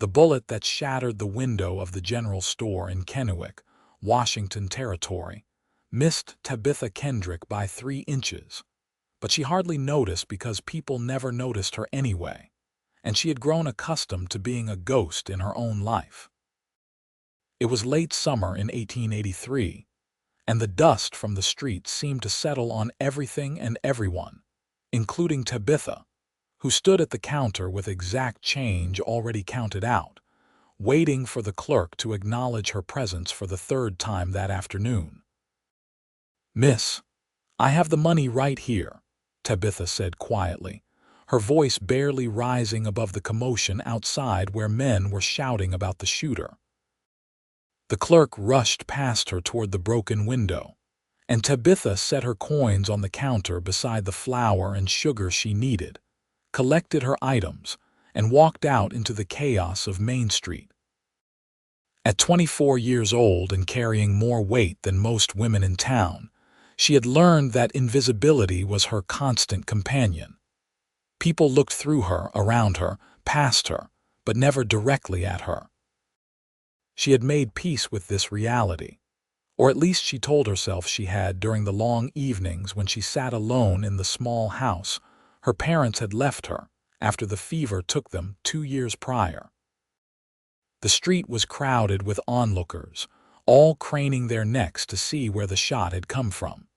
The bullet that shattered the window of the general store in Kennewick, Washington Territory, missed Tabitha Kendrick by 3 inches. But she hardly noticed because people never noticed her anyway, and she had grown accustomed to being a ghost in her own life. It was late summer in 1883, and the dust from the streets seemed to settle on everything and everyone, including Tabitha, who stood at the counter with exact change already counted out, waiting for the clerk to acknowledge her presence for the 3rd time that afternoon. "Miss, I have the money right here," Tabitha said quietly, her voice barely rising above the commotion outside where men were shouting about the shooter. The clerk rushed past her toward the broken window, and Tabitha set her coins on the counter beside the flour and sugar she needed, collected her items, and walked out into the chaos of Main Street. At 24 years old and carrying more weight than most women in town, she had learned that invisibility was her constant companion. People looked through her, around her, past her, but never directly at her. She had made peace with this reality, or at least she told herself she had during the long evenings when she sat alone in the small house her parents had left her after the fever took them 2 years prior. The street was crowded with onlookers, all craning their necks to see where the shot had come from.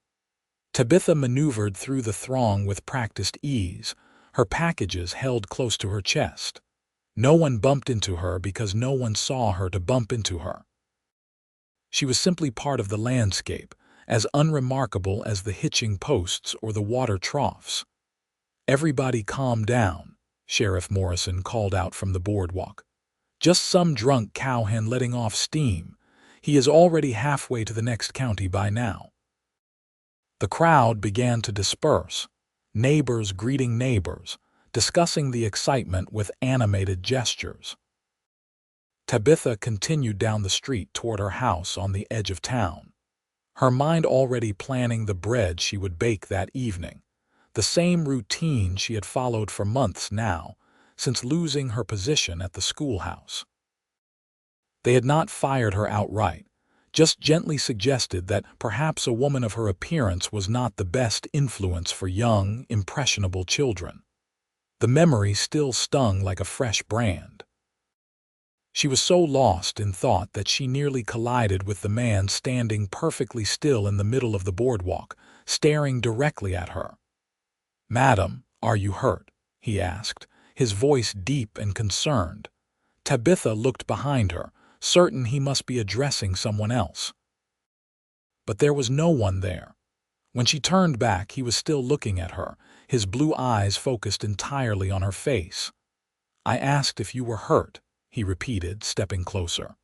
Tabitha maneuvered through the throng with practiced ease, her packages held close to her chest. No one bumped into her because no one saw her to bump into her. She was simply part of the landscape, as unremarkable as the hitching posts or the water troughs. "Everybody calm down," Sheriff Morrison called out from the boardwalk. "Just some drunk cowhand letting off steam. He is already halfway to the next county by now." The crowd began to disperse, neighbors greeting neighbors, discussing the excitement with animated gestures. Tabitha continued down the street toward her house on the edge of town, her mind already planning the bread she would bake that evening, the same routine she had followed for months now, since losing her position at the schoolhouse. They had not fired her outright, just gently suggested that perhaps a woman of her appearance was not the best influence for young, impressionable children. The memory still stung like a fresh brand. She was so lost in thought that she nearly collided with the man standing perfectly still in the middle of the boardwalk, staring directly at her. "Madam, are you hurt?" he asked, his voice deep and concerned. Tabitha looked behind her, certain he must be addressing someone else. But there was no one there. When she turned back, he was still looking at her, his blue eyes focused entirely on her face. "I asked if you were hurt," he repeated, stepping closer.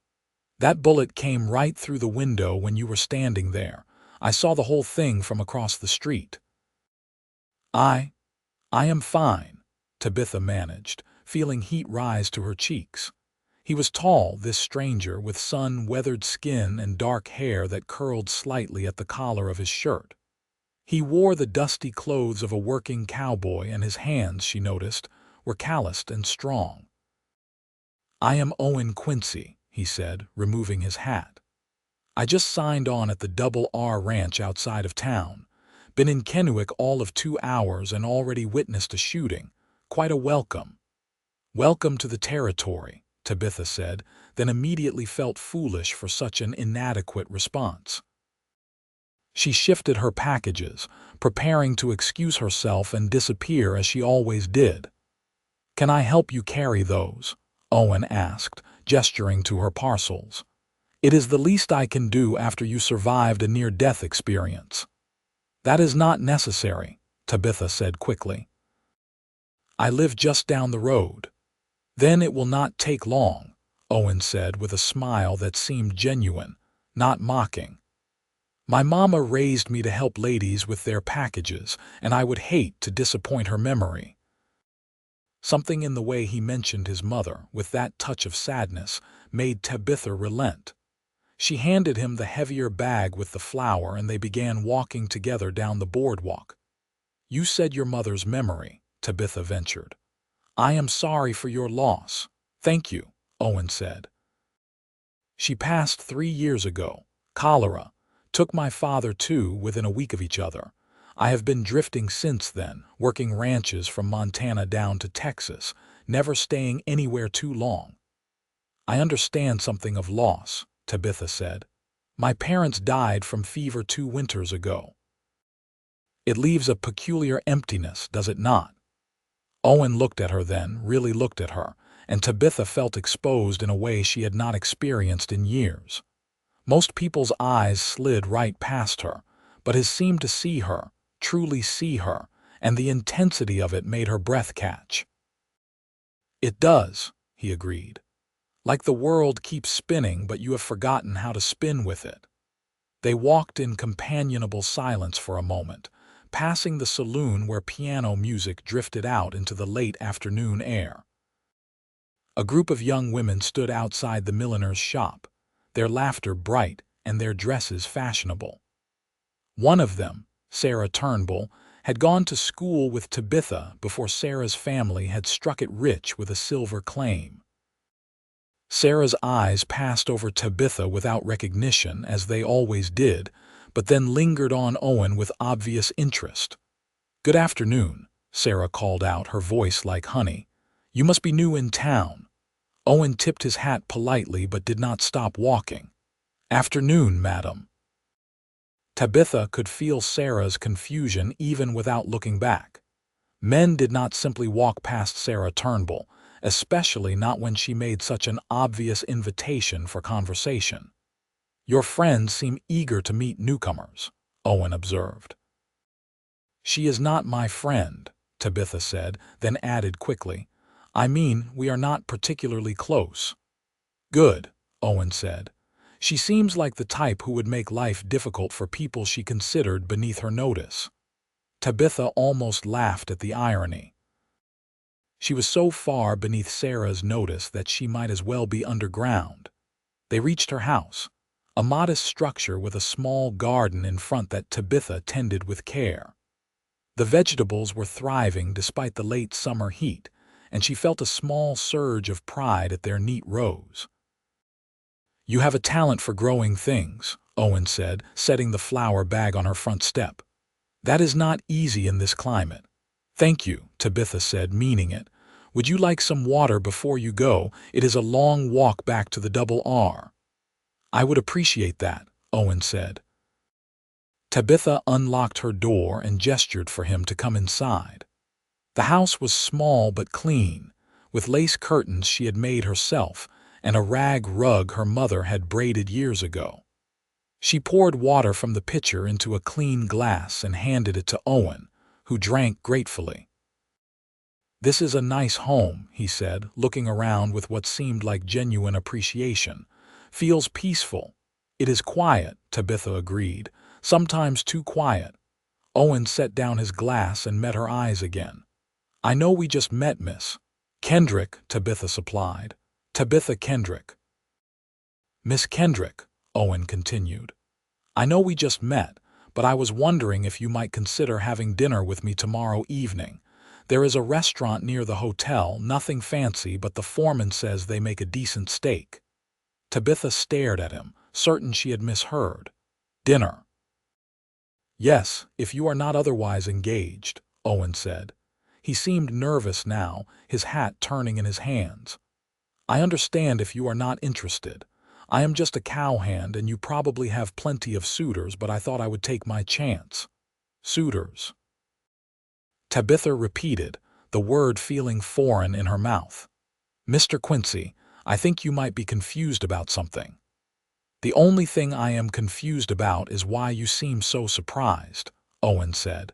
"That bullet came right through the window when you were standing there. I saw the whole thing from across the street." I am fine," Tabitha managed, feeling heat rise to her cheeks. He was tall, this stranger, with sun-weathered skin and dark hair that curled slightly at the collar of his shirt. He wore the dusty clothes of a working cowboy, and his hands, she noticed, were calloused and strong. "I am Owen Quincy," he said, removing his hat. "I just signed on at the Double R Ranch outside of town. Been in Kennewick all of 2 hours and already witnessed a shooting. Quite a welcome." "Welcome to the territory," Tabitha said, then immediately felt foolish for such an inadequate response. She shifted her packages, preparing to excuse herself and disappear as she always did. "Can I help you carry those?" Owen asked, gesturing to her parcels. "It is the least I can do after you survived a near-death experience." "That is not necessary," Tabitha said quickly. "I live just down the road." "Then it will not take long," Owen said with a smile that seemed genuine, not mocking. "My mama raised me to help ladies with their packages, and I would hate to disappoint her memory." Something in the way he mentioned his mother, with that touch of sadness, made Tabitha relent. She handed him the heavier bag with the flour, and they began walking together down the boardwalk. "You said your mother's memory," Tabitha ventured. "I am sorry for your loss." "Thank you," Owen said. She passed 3 years ago. Cholera. Took my father too within a week of each other. I have been drifting since then, working ranches from Montana down to Texas, never staying anywhere too long. I understand something of loss, Tabitha said. My parents died from fever 2 winters ago. It leaves a peculiar emptiness, does it not? Owen looked at her then, really looked at her, and Tabitha felt exposed in a way she had not experienced in years. Most people's eyes slid right past her, but his seemed to see her, truly see her, and the intensity of it made her breath catch. It does, he agreed. Like the world keeps spinning, but you have forgotten how to spin with it. They walked in companionable silence for a moment, passing the saloon where piano music drifted out into the late afternoon air. A group of young women stood outside the milliner's shop, their laughter bright and their dresses fashionable. One of them, Sarah Turnbull, had gone to school with Tabitha before Sarah's family had struck it rich with a silver claim. Sarah's eyes passed over Tabitha without recognition, as they always did, but then lingered on Owen with obvious interest. "Good afternoon," Sarah called out, her voice like honey. "You must be new in town." Owen tipped his hat politely but did not stop walking. "Afternoon, madam." Tabitha could feel Sarah's confusion even without looking back. Men did not simply walk past Sarah Turnbull, especially not when she made such an obvious invitation for conversation. "Your friends seem eager to meet newcomers," Owen observed. "She is not my friend," Tabitha said, then added quickly, "I mean, we are not particularly close." "Good," Owen said. "She seems like the type who would make life difficult for people she considered beneath her notice." Tabitha almost laughed at the irony. She was so far beneath Sarah's notice that she might as well be underground. They reached her house, a modest structure with a small garden in front that Tabitha tended with care. The vegetables were thriving despite the late summer heat, and she felt a small surge of pride at their neat rows. "You have a talent for growing things," Owen said, setting the flower bag on her front step. "That is not easy in this climate." "Thank you," Tabitha said, meaning it. "Would you like some water before you go? It is a long walk back to the Double R." "I would appreciate that," Owen said. Tabitha unlocked her door and gestured for him to come inside. The house was small but clean, with lace curtains she had made herself and a rag rug her mother had braided years ago. She poured water from the pitcher into a clean glass and handed it to Owen, who drank gratefully. "This is a nice home," he said, looking around with what seemed like genuine appreciation. "Feels peaceful." "It is quiet," Tabitha agreed, "sometimes too quiet." Owen set down his glass and met her eyes again. "I know we just met, Miss Kendrick," Tabitha supplied. "Tabitha Kendrick." "Miss Kendrick," Owen continued. "I know we just met, but I was wondering if you might consider having dinner with me tomorrow evening. There is a restaurant near the hotel, nothing fancy, but the foreman says they make a decent steak." Tabitha stared at him, certain she had misheard. "Dinner?" "Yes, if you are not otherwise engaged," Owen said. He seemed nervous now, his hat turning in his hands. "I understand if you are not interested. I am just a cowhand and you probably have plenty of suitors, but I thought I would take my chance." "Suitors?" Tabitha repeated, the word feeling foreign in her mouth. "Mr. Quincy, I think you might be confused about something." "The only thing I am confused about is why you seem so surprised," Owen said.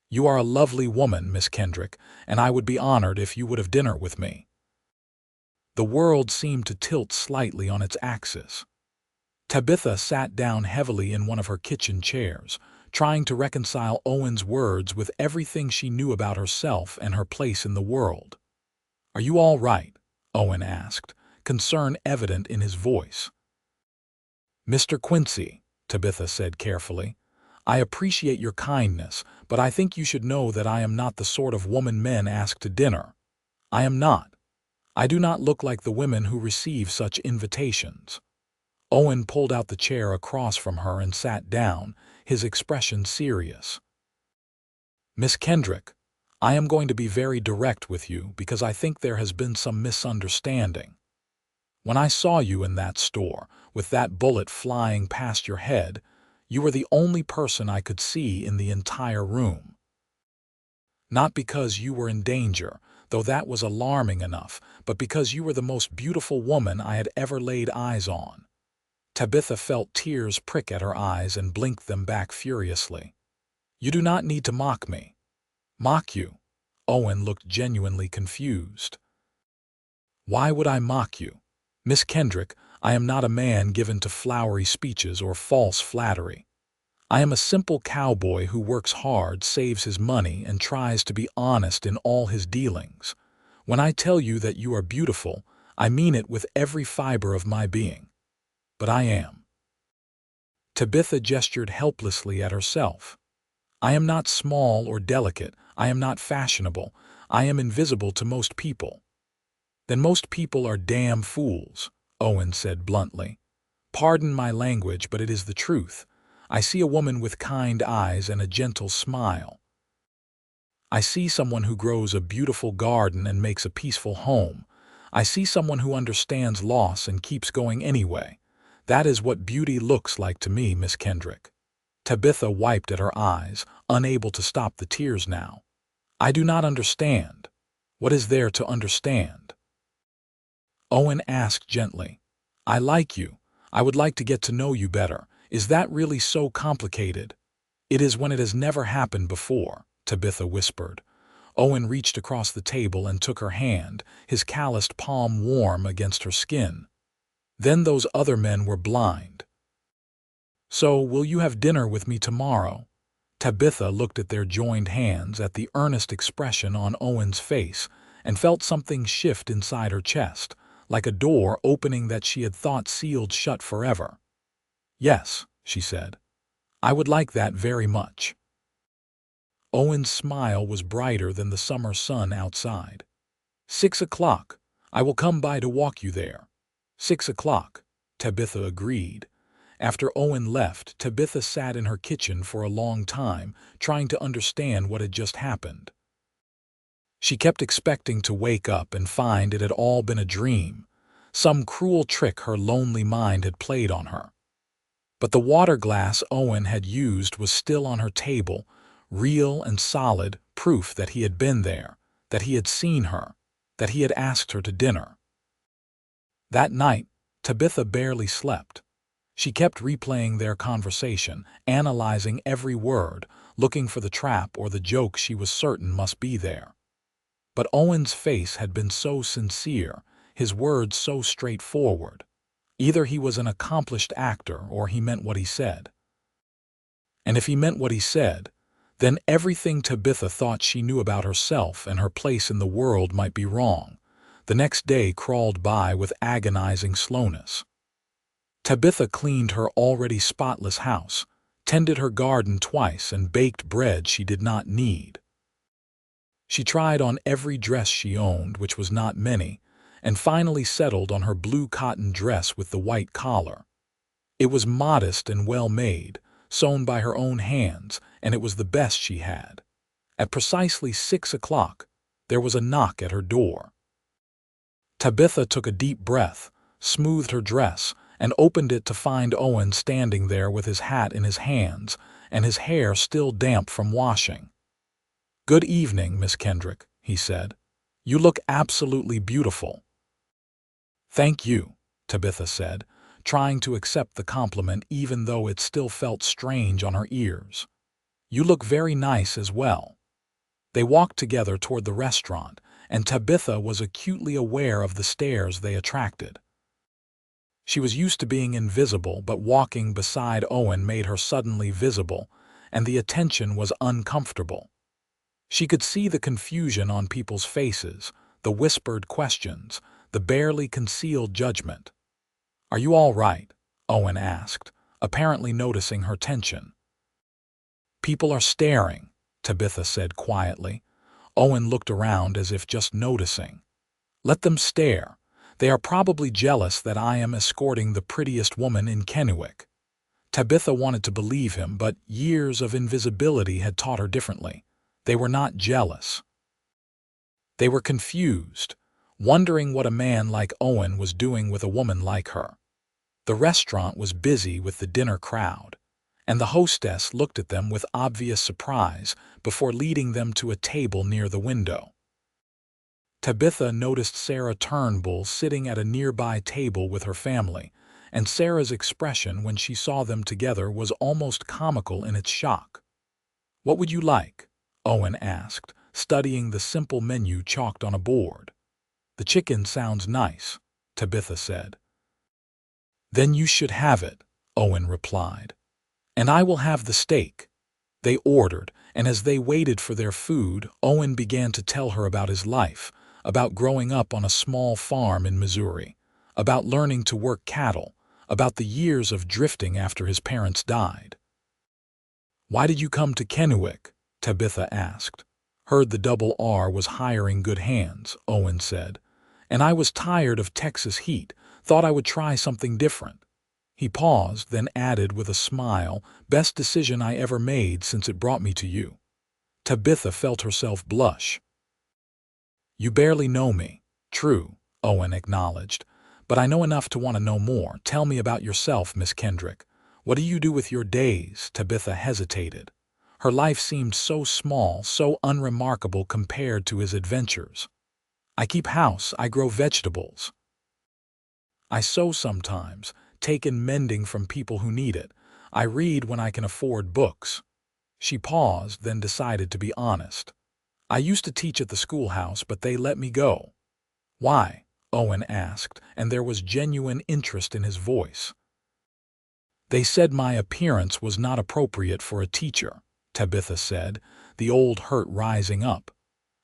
"You are a lovely woman, Miss Kendrick, and I would be honored if you would have dinner with me." The world seemed to tilt slightly on its axis. Tabitha sat down heavily in one of her kitchen chairs, trying to reconcile Owen's words with everything she knew about herself and her place in the world. "Are you all right?" Owen asked, concern evident in his voice. "Mr. Quincy," Tabitha said carefully, "I appreciate your kindness, but I think you should know that I am not the sort of woman men ask to dinner. I am not. I do not look like the women who receive such invitations." Owen pulled out the chair across from her and sat down, his expression serious. "Miss Kendrick, I am going to be very direct with you because I think there has been some misunderstanding. When I saw you in that store, with that bullet flying past your head, you were the only person I could see in the entire room. Not because you were in danger, though that was alarming enough, but because you were the most beautiful woman I had ever laid eyes on." Tabitha felt tears prick at her eyes and blinked them back furiously. "You do not need to mock me." "Mock you?" Owen looked genuinely confused. "Why would I mock you? Miss Kendrick, I am not a man given to flowery speeches or false flattery. I am a simple cowboy who works hard, saves his money, and tries to be honest in all his dealings. When I tell you that you are beautiful, I mean it with every fiber of my being. But I am." Tabitha gestured helplessly at herself. "I am not small or delicate. I am not fashionable. I am invisible to most people." "Then most people are damn fools," Owen said bluntly. "Pardon my language, but it is the truth. I see a woman with kind eyes and a gentle smile. I see someone who grows a beautiful garden and makes a peaceful home. I see someone who understands loss and keeps going anyway. That is what beauty looks like to me, Miss Kendrick." Tabitha wiped at her eyes, unable to stop the tears now. "I do not understand." "What is there to understand?" Owen asked gently. "I like you. I would like to get to know you better. Is that really so complicated?" "It is when it has never happened before," Tabitha whispered. Owen reached across the table and took her hand, his calloused palm warm against her skin. "Then those other men were blind. So, will you have dinner with me tomorrow?" Tabitha looked at their joined hands, at the earnest expression on Owen's face, and felt something shift inside her chest, like a door opening that she had thought sealed shut forever. "Yes," she said. "I would like that very much." Owen's smile was brighter than the summer sun outside. 6 o'clock. I will come by to walk you there." 6 o'clock, Tabitha agreed. After Owen left, Tabitha sat in her kitchen for a long time, trying to understand what had just happened. She kept expecting to wake up and find it had all been a dream, some cruel trick her lonely mind had played on her. But the water glass Owen had used was still on her table, real and solid, proof that he had been there, that he had seen her, that he had asked her to dinner. That night, Tabitha barely slept. She kept replaying their conversation, analyzing every word, looking for the trap or the joke she was certain must be there. But Owen's face had been so sincere, his words so straightforward. Either he was an accomplished actor or he meant what he said. And if he meant what he said, then everything Tabitha thought she knew about herself and her place in the world might be wrong. The next day crawled by with agonizing slowness. Tabitha cleaned her already spotless house, tended her garden twice, and baked bread she did not need. She tried on every dress she owned, which was not many, and finally settled on her blue cotton dress with the white collar. It was modest and well made, sewn by her own hands, and it was the best she had. At precisely 6 o'clock, there was a knock at her door. Tabitha took a deep breath, smoothed her dress, and opened it to find Owen standing there with his hat in his hands and his hair still damp from washing. "Good evening, Miss Kendrick," he said. "You look absolutely beautiful." "Thank you," Tabitha said, trying to accept the compliment even though it still felt strange on her ears. "You look very nice as well." They walked together toward the restaurant, and Tabitha was acutely aware of the stares they attracted. She was used to being invisible, but walking beside Owen made her suddenly visible, and the attention was uncomfortable. She could see the confusion on people's faces, the whispered questions, the barely concealed judgment. "Are you all right?" Owen asked, apparently noticing her tension. "People are staring," Tabitha said quietly. Owen looked around as if just noticing. Let them stare. They are probably jealous that I am escorting the prettiest woman in Kennewick. Tabitha wanted to believe him, but years of invisibility had taught her differently. They were not jealous. They were confused, wondering what a man like Owen was doing with a woman like her. The restaurant was busy with the dinner crowd, and the hostess looked at them with obvious surprise before leading them to a table near the window. Tabitha noticed Sarah Turnbull sitting at a nearby table with her family, and Sarah's expression when she saw them together was almost comical in its shock. "What would you like?" Owen asked, studying the simple menu chalked on a board. "The chicken sounds nice," Tabitha said. "Then you should have it," Owen replied. "And I will have the steak." They ordered, and as they waited for their food, Owen began to tell her about his life, about growing up on a small farm in Missouri, about learning to work cattle, about the years of drifting after his parents died. "Why did you come to Kennewick?" Tabitha asked. "Heard the double R was hiring good hands," Owen said. "And I was tired of Texas heat, thought I would try something different." He paused, then added with a smile, "Best decision I ever made since it brought me to you." Tabitha felt herself blush. "You barely know me." "True," Owen acknowledged. "But I know enough to want to know more. Tell me about yourself, Miss Kendrick. What do you do with your days?" Tabitha hesitated. Her life seemed so small, so unremarkable compared to his adventures. "I keep house, I grow vegetables. I sew sometimes, take in mending from people who need it. I read when I can afford books." She paused, then decided to be honest. "I used to teach at the schoolhouse, but they let me go." "Why?" Owen asked, and there was genuine interest in his voice. "They said my appearance was not appropriate for a teacher," Tabitha said, the old hurt rising up.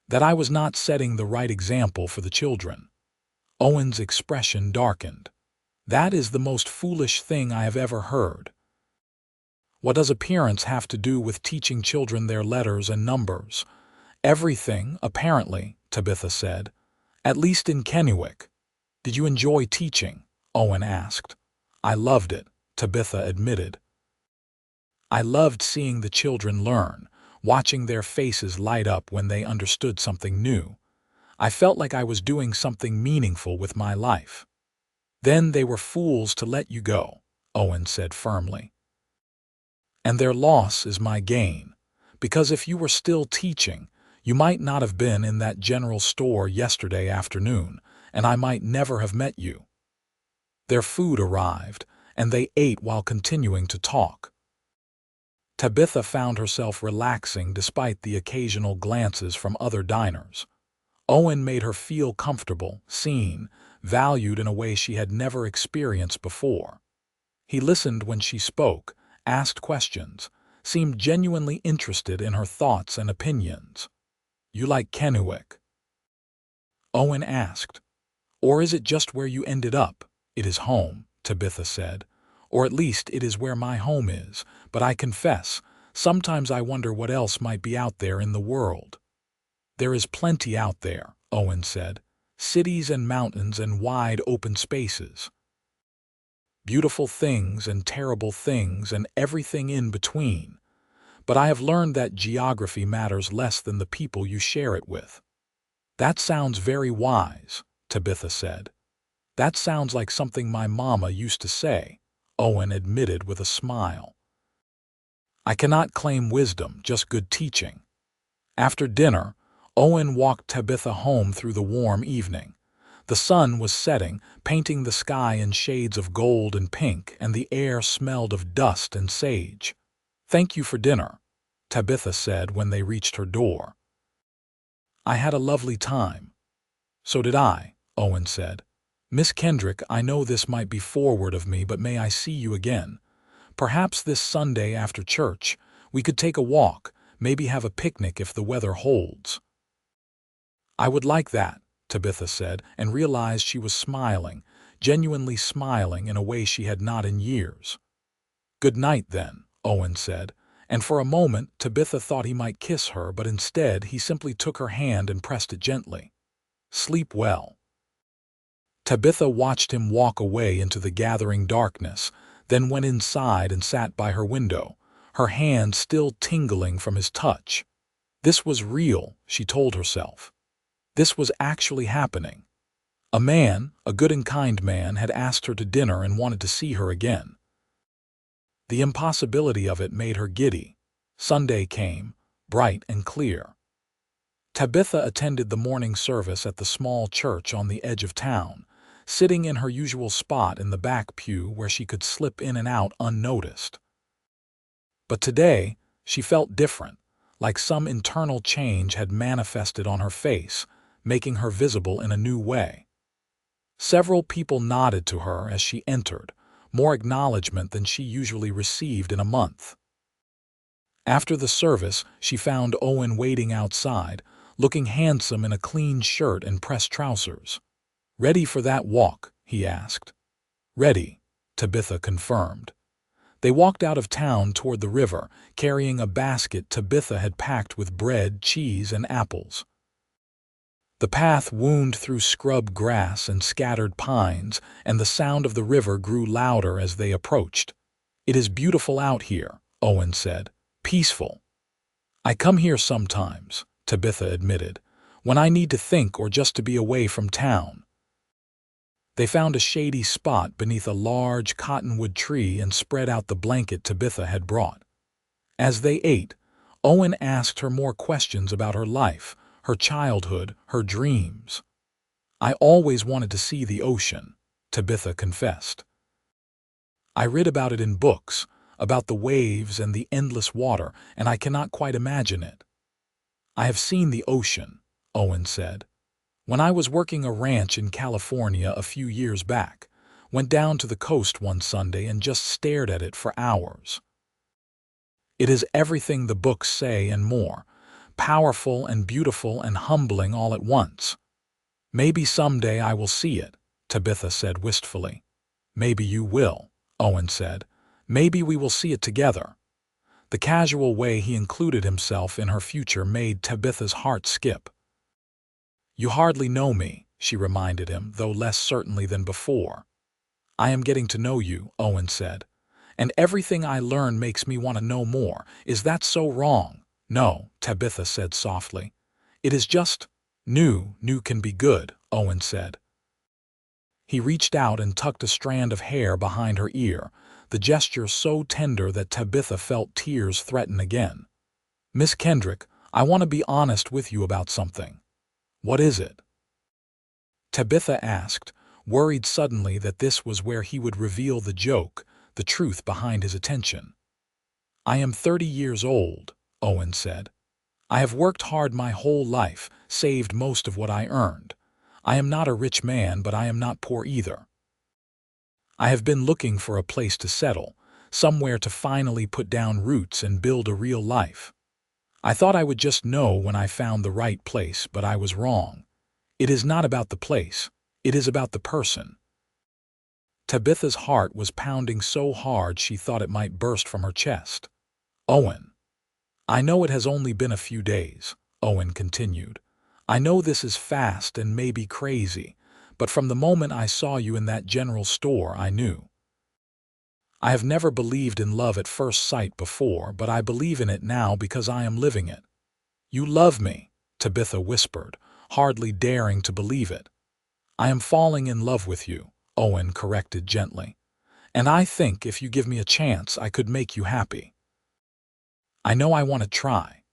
"That I was not setting the right example for the children." Owen's expression darkened. "That is the most foolish thing I have ever heard." "What does appearance have to do with teaching children their letters and numbers?" "Everything, apparently," Tabitha said. "At least in Kennewick." "Did you enjoy teaching?" Owen asked. "I loved it," Tabitha admitted. "I loved seeing the children learn, watching their faces light up when they understood something new. I felt like I was doing something meaningful with my life." "Then they were fools to let you go," Owen said firmly. "And their loss is my gain, because if you were still teaching, you might not have been in that general store yesterday afternoon, and I might never have met you." Their food arrived, and they ate while continuing to talk. Tabitha found herself relaxing despite the occasional glances from other diners. Owen made her feel comfortable, seen, valued in a way she had never experienced before. He listened when she spoke, asked questions, seemed genuinely interested in her thoughts and opinions. "You like Kennewick?" Owen asked. "Or is it just where you ended up?" "It is home," Tabitha said. "Or at least it is where my home is, but I confess, sometimes I wonder what else might be out there in the world." "There is plenty out there," Owen said. "Cities and mountains and wide open spaces. Beautiful things and terrible things and everything in between. But I have learned that geography matters less than the people you share it with." "That sounds very wise," Tabitha said. "That sounds like something my mama used to say," Owen admitted with a smile. "I cannot claim wisdom, just good teaching." After dinner, Owen walked Tabitha home through the warm evening. The sun was setting, painting the sky in shades of gold and pink, and the air smelled of dust and sage. "Thank you for dinner," Tabitha said when they reached her door. "I had a lovely time." "So did I," Owen said. "Miss Kendrick, I know this might be forward of me, but may I see you again? Perhaps this Sunday after church, we could take a walk, maybe have a picnic if the weather holds." "I would like that," Tabitha said, and realized she was smiling, genuinely smiling in a way she had not in years. "Good night, then," Owen said, and for a moment Tabitha thought he might kiss her, but instead he simply took her hand and pressed it gently. "Sleep well." Tabitha watched him walk away into the gathering darkness, then went inside and sat by her window, her hand still tingling from his touch. This was real, she told herself. This was actually happening. A man, a good and kind man, had asked her to dinner and wanted to see her again. The impossibility of it made her giddy. Sunday came, bright and clear. Tabitha attended the morning service at the small church on the edge of town, sitting in her usual spot in the back pew where she could slip in and out unnoticed. But today, she felt different, like some internal change had manifested on her face, making her visible in a new way. Several people nodded to her as she entered, more acknowledgement than she usually received in a month. After the service, she found Owen waiting outside, looking handsome in a clean shirt and pressed trousers. "Ready for that walk?" he asked. "Ready," Tabitha confirmed. They walked out of town toward the river, carrying a basket Tabitha had packed with bread, cheese, and apples. The path wound through scrub grass and scattered pines, and the sound of the river grew louder as they approached. "It is beautiful out here," Owen said. "Peaceful." "I come here sometimes," Tabitha admitted, "when I need to think or just to be away from town." They found a shady spot beneath a large cottonwood tree and spread out the blanket Tabitha had brought. As they ate, Owen asked her more questions about her life, her childhood, her dreams. "I always wanted to see the ocean," Tabitha confessed. "I read about it in books, about the waves and the endless water, and I cannot quite imagine it." "I have seen the ocean," Owen said. "When I was working a ranch in California a few years back, went down to the coast one Sunday and just stared at it for hours. It is everything the books say and more, powerful and beautiful and humbling all at once." "Maybe someday I will see it," Tabitha said wistfully. "Maybe you will," Owen said. "Maybe we will see it together." The casual way he included himself in her future made Tabitha's heart skip. "You hardly know me," she reminded him, though less certainly than before. "I am getting to know you," Owen said. "And everything I learn makes me want to know more. Is that so wrong?" "No," Tabitha said softly. "It is just new. New can be good," Owen said. He reached out and tucked a strand of hair behind her ear, the gesture so tender that Tabitha felt tears threaten again. "Miss Kendrick, I want to be honest with you about something." "What is it?" Tabitha asked, worried suddenly that this was where he would reveal the joke, the truth behind his attention. "I am 30 years old," Owen said. "I have worked hard my whole life, saved most of what I earned. I am not a rich man, but I am not poor either. I have been looking for a place to settle, somewhere to finally put down roots and build a real life. I thought I would just know when I found the right place, but I was wrong. It is not about the place, it is about the person." Tabitha's heart was pounding so hard she thought it might burst from her chest. "Owen, I know it has only been a few days," Owen continued. "I know this is fast and maybe crazy, but from the moment I saw you in that general store, I knew. I have never believed in love at first sight before, but I believe in it now because I am living it." "You love me," Tabitha whispered, hardly daring to believe it. "I am falling in love with you," Owen corrected gently. "And I think if you give me a chance, I could make you happy. I know I want to try."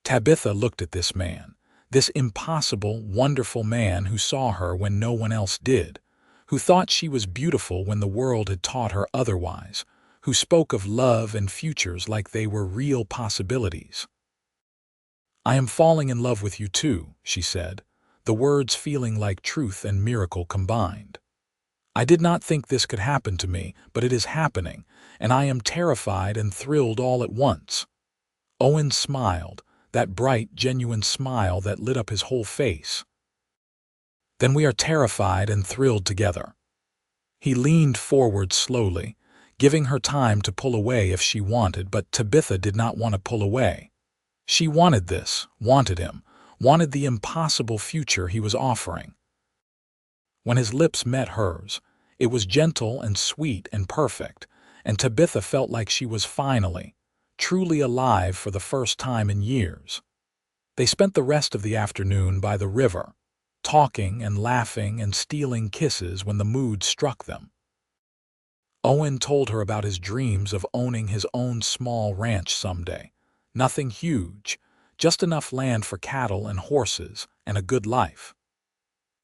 Tabitha looked at this man, this impossible, wonderful man who saw her when no one else did, who thought she was beautiful when the world had taught her otherwise, who spoke of love and futures like they were real possibilities. "I am falling in love with you too," she said, the words feeling like truth and miracle combined. "I did not think this could happen to me, but it is happening, and I am terrified and thrilled all at once." Owen smiled, that bright, genuine smile that lit up his whole face. "Then we are terrified and thrilled together." He leaned forward slowly, giving her time to pull away if she wanted, but Tabitha did not want to pull away. She wanted this, wanted him, wanted the impossible future he was offering. When his lips met hers, it was gentle and sweet and perfect, and Tabitha felt like she was finally, truly alive for the first time in years. They spent the rest of the afternoon by the river, talking and laughing and stealing kisses when the mood struck them. Owen told her about his dreams of owning his own small ranch someday. Nothing huge, just enough land for cattle and horses and a good life.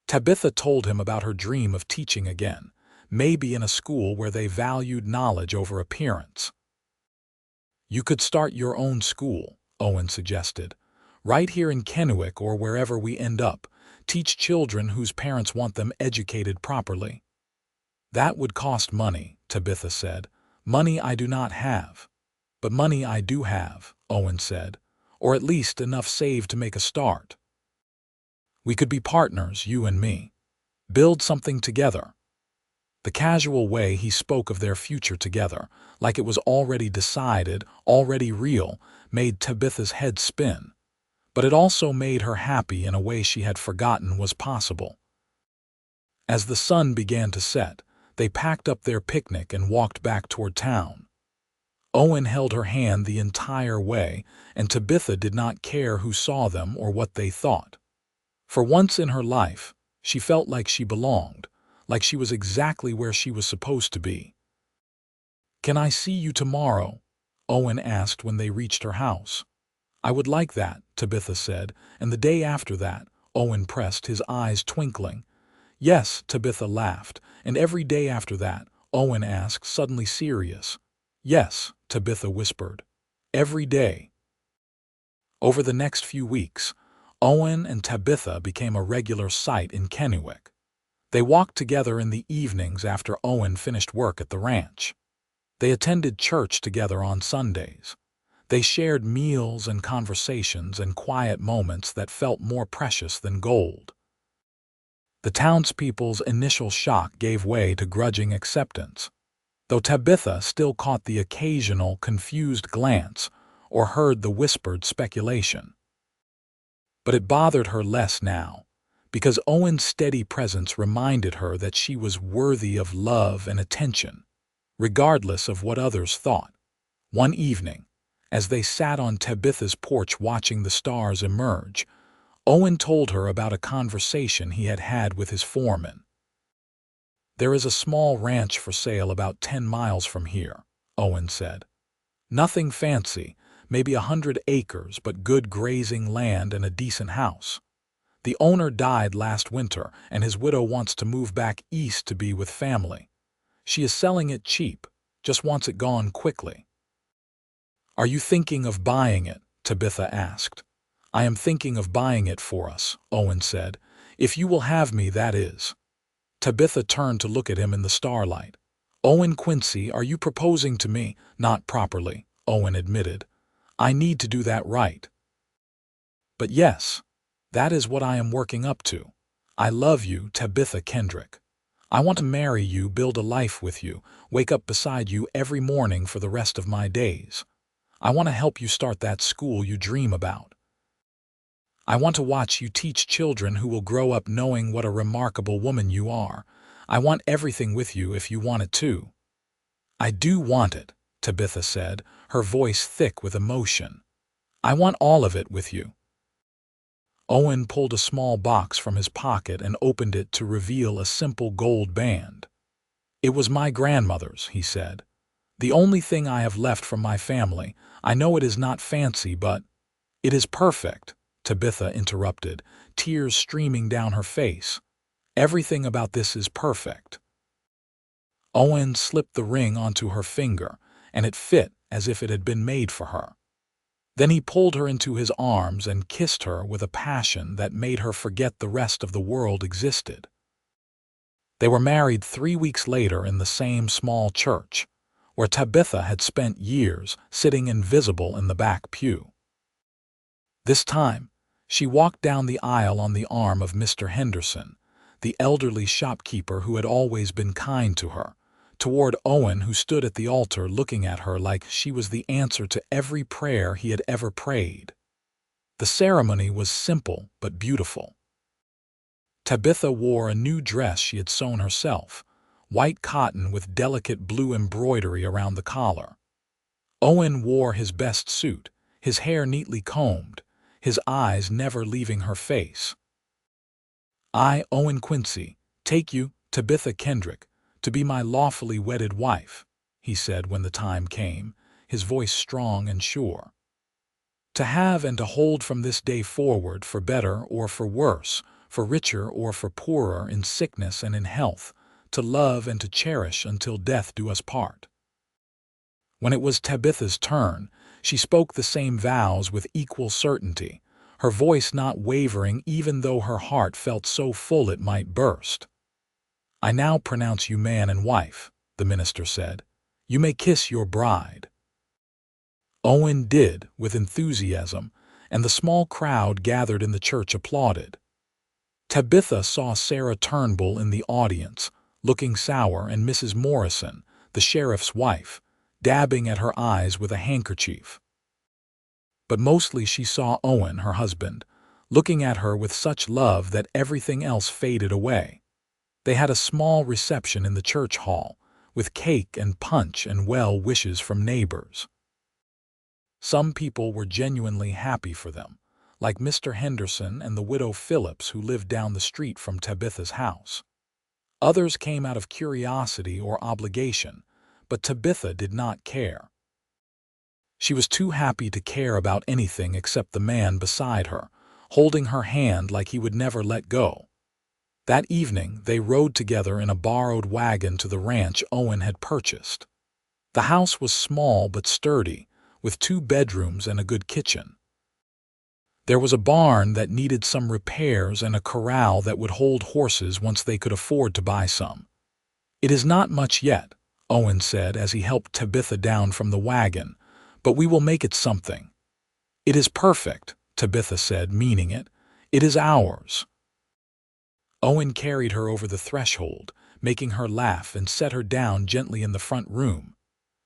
Tabitha told him about her dream of teaching again, maybe in a school where they valued knowledge over appearance. "You could start your own school," Owen suggested. "Right here in Kennewick or wherever we end up. Teach children whose parents want them educated properly." "That would cost money," Tabitha said. "Money I do not have." "But money I do have," Owen said. "Or at least enough saved to make a start. We could be partners, you and me. Build something together." The casual way he spoke of their future together, like it was already decided, already real, made Tabitha's head spin. But it also made her happy in a way she had forgotten was possible. As the sun began to set, they packed up their picnic and walked back toward town. Owen held her hand the entire way, and Tabitha did not care who saw them or what they thought. For once in her life, she felt like she belonged, like she was exactly where she was supposed to be. "Can I see you tomorrow?" Owen asked when they reached her house. "I would like that," Tabitha said, and the day after that, Owen pressed, his eyes twinkling. "Yes," Tabitha laughed, and every day after that, Owen asked, suddenly serious. "Yes," Tabitha whispered. "Every day." Over the next few weeks, Owen and Tabitha became a regular sight in Kennewick. They walked together in the evenings after Owen finished work at the ranch. They attended church together on Sundays. They shared meals and conversations and quiet moments that felt more precious than gold. The townspeople's initial shock gave way to grudging acceptance, though Tabitha still caught the occasional confused glance or heard the whispered speculation. But it bothered her less now, because Owen's steady presence reminded her that she was worthy of love and attention, regardless of what others thought. One evening, as they sat on Tabitha's porch watching the stars emerge, Owen told her about a conversation he had had with his foreman. "There is a small ranch for sale about 10 miles from here," Owen said. "Nothing fancy, maybe 100 acres, but good grazing land and a decent house. The owner died last winter, and his widow wants to move back east to be with family. She is selling it cheap, just wants it gone quickly." "Are you thinking of buying it?" Tabitha asked. "I am thinking of buying it for us," Owen said. "If you will have me, that is." Tabitha turned to look at him in the starlight. "Owen Quincy, are you proposing to me?" "Not properly," Owen admitted. "I need to do that right. But yes, that is what I am working up to. I love you, Tabitha Kendrick. I want to marry you, build a life with you, wake up beside you every morning for the rest of my days. I want to help you start that school you dream about. I want to watch you teach children who will grow up knowing what a remarkable woman you are. I want everything with you if you want it too." "I do want it," Tabitha said, her voice thick with emotion. "I want all of it with you." Owen pulled a small box from his pocket and opened it to reveal a simple gold band. "It was my grandmother's," he said. "The only thing I have left from my family. I know it is not fancy, but—" "It is perfect," Tabitha interrupted, tears streaming down her face. "Everything about this is perfect." Owen slipped the ring onto her finger, and it fit as if it had been made for her. Then he pulled her into his arms and kissed her with a passion that made her forget the rest of the world existed. They were married 3 weeks later in the same small church, where Tabitha had spent years sitting invisible in the back pew. This time, she walked down the aisle on the arm of Mr. Henderson, the elderly shopkeeper who had always been kind to her, toward Owen, who stood at the altar looking at her like she was the answer to every prayer he had ever prayed. The ceremony was simple but beautiful. Tabitha wore a new dress she had sewn herself, white cotton with delicate blue embroidery around the collar. Owen wore his best suit, his hair neatly combed, his eyes never leaving her face. "I, Owen Quincy, take you, Tabitha Kendrick, to be my lawfully wedded wife," he said when the time came, his voice strong and sure. "To have and to hold from this day forward, for better or for worse, for richer or for poorer, in sickness and in health, to love and to cherish until death do us part." When it was Tabitha's turn, she spoke the same vows with equal certainty, her voice not wavering even though her heart felt so full it might burst. "I now pronounce you man and wife," the minister said. "You may kiss your bride." Owen did, with enthusiasm, and the small crowd gathered in the church applauded. Tabitha saw Sarah Turnbull in the audience, looking sour, and Mrs. Morrison, the sheriff's wife, dabbing at her eyes with a handkerchief. But mostly she saw Owen, her husband, looking at her with such love that everything else faded away. They had a small reception in the church hall, with cake and punch and well wishes from neighbors. Some people were genuinely happy for them, like Mr. Henderson and the widow Phillips who lived down the street from Tabitha's house. Others came out of curiosity or obligation, but Tabitha did not care. She was too happy to care about anything except the man beside her, holding her hand like he would never let go. That evening they rode together in a borrowed wagon to the ranch Owen had purchased. The house was small but sturdy, with 2 bedrooms and a good kitchen. There was a barn that needed some repairs and a corral that would hold horses once they could afford to buy some. "It is not much yet," Owen said as he helped Tabitha down from the wagon, "but we will make it something." "It is perfect," Tabitha said, meaning it. "It is ours." Owen carried her over the threshold, making her laugh, and set her down gently in the front room.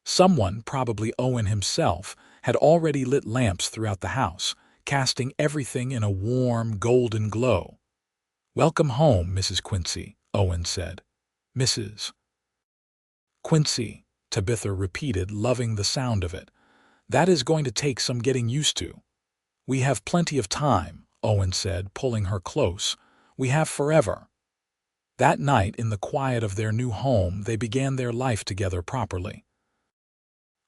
Someone, probably Owen himself, had already lit lamps throughout the house, casting everything in a warm, golden glow. "Welcome home, Mrs. Quincy," Owen said. "Mrs. Quincy," Tabitha repeated, loving the sound of it. "That is going to take some getting used to." "We have plenty of time," Owen said, pulling her close. "We have forever." That night, in the quiet of their new home, they began their life together properly.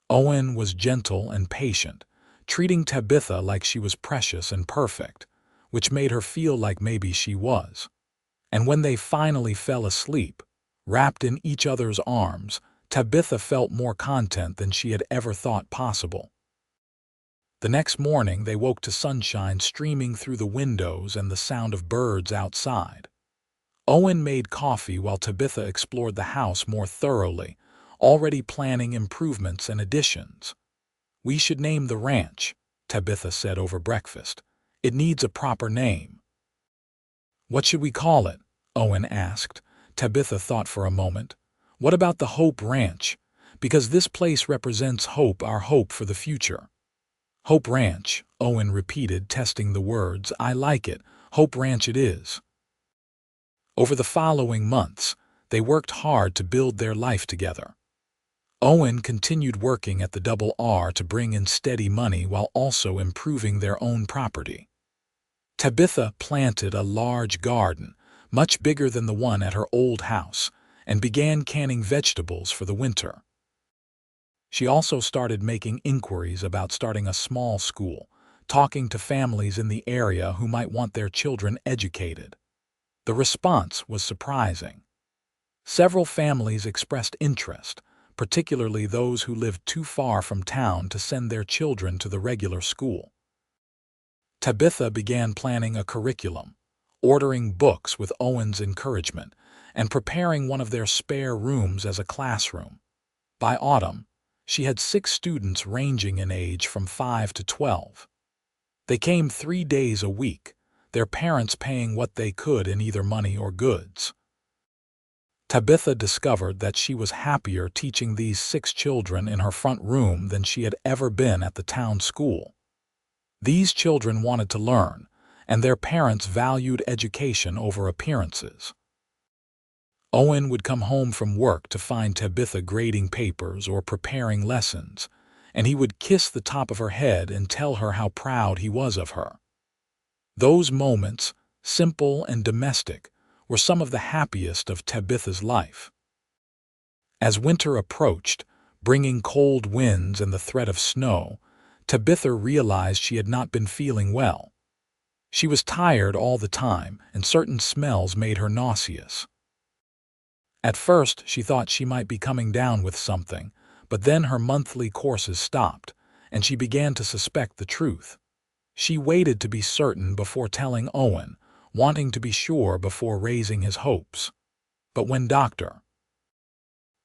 Owen was gentle and patient, treating Tabitha like she was precious and perfect, which made her feel like maybe she was. And when they finally fell asleep, wrapped in each other's arms, Tabitha felt more content than she had ever thought possible. The next morning they woke to sunshine streaming through the windows and the sound of birds outside. Owen made coffee while Tabitha explored the house more thoroughly, already planning improvements and additions. "We should name the ranch," Tabitha said over breakfast. "It needs a proper name." "What should we call it?" Owen asked. Tabitha thought for a moment. "What about the Hope Ranch? Because this place represents hope, our hope for the future." "Hope Ranch," Owen repeated, testing the words. "I like it. Hope Ranch it is." Over the following months, they worked hard to build their life together. Owen continued working at the Double R to bring in steady money while also improving their own property. Tabitha planted a large garden, much bigger than the one at her old house, and began canning vegetables for the winter. She also started making inquiries about starting a small school, talking to families in the area who might want their children educated. The response was surprising. Several families expressed interest, particularly those who lived too far from town to send their children to the regular school. Tabitha began planning a curriculum, ordering books with Owen's encouragement, and preparing one of their spare rooms as a classroom. By autumn, she had 6 students ranging in age from 5 to 12. They came 3 days a week, their parents paying what they could in either money or goods. Tabitha discovered that she was happier teaching these 6 children in her front room than she had ever been at the town school. These children wanted to learn, and their parents valued education over appearances. Owen would come home from work to find Tabitha grading papers or preparing lessons, and he would kiss the top of her head and tell her how proud he was of her. Those moments, simple and domestic, were some of the happiest of Tabitha's life. As winter approached, bringing cold winds and the threat of snow, Tabitha realized she had not been feeling well. She was tired all the time, and certain smells made her nauseous. At first, she thought she might be coming down with something, but then her monthly courses stopped, and she began to suspect the truth. She waited to be certain before telling Owen, wanting to be sure before raising his hopes. But when Dr.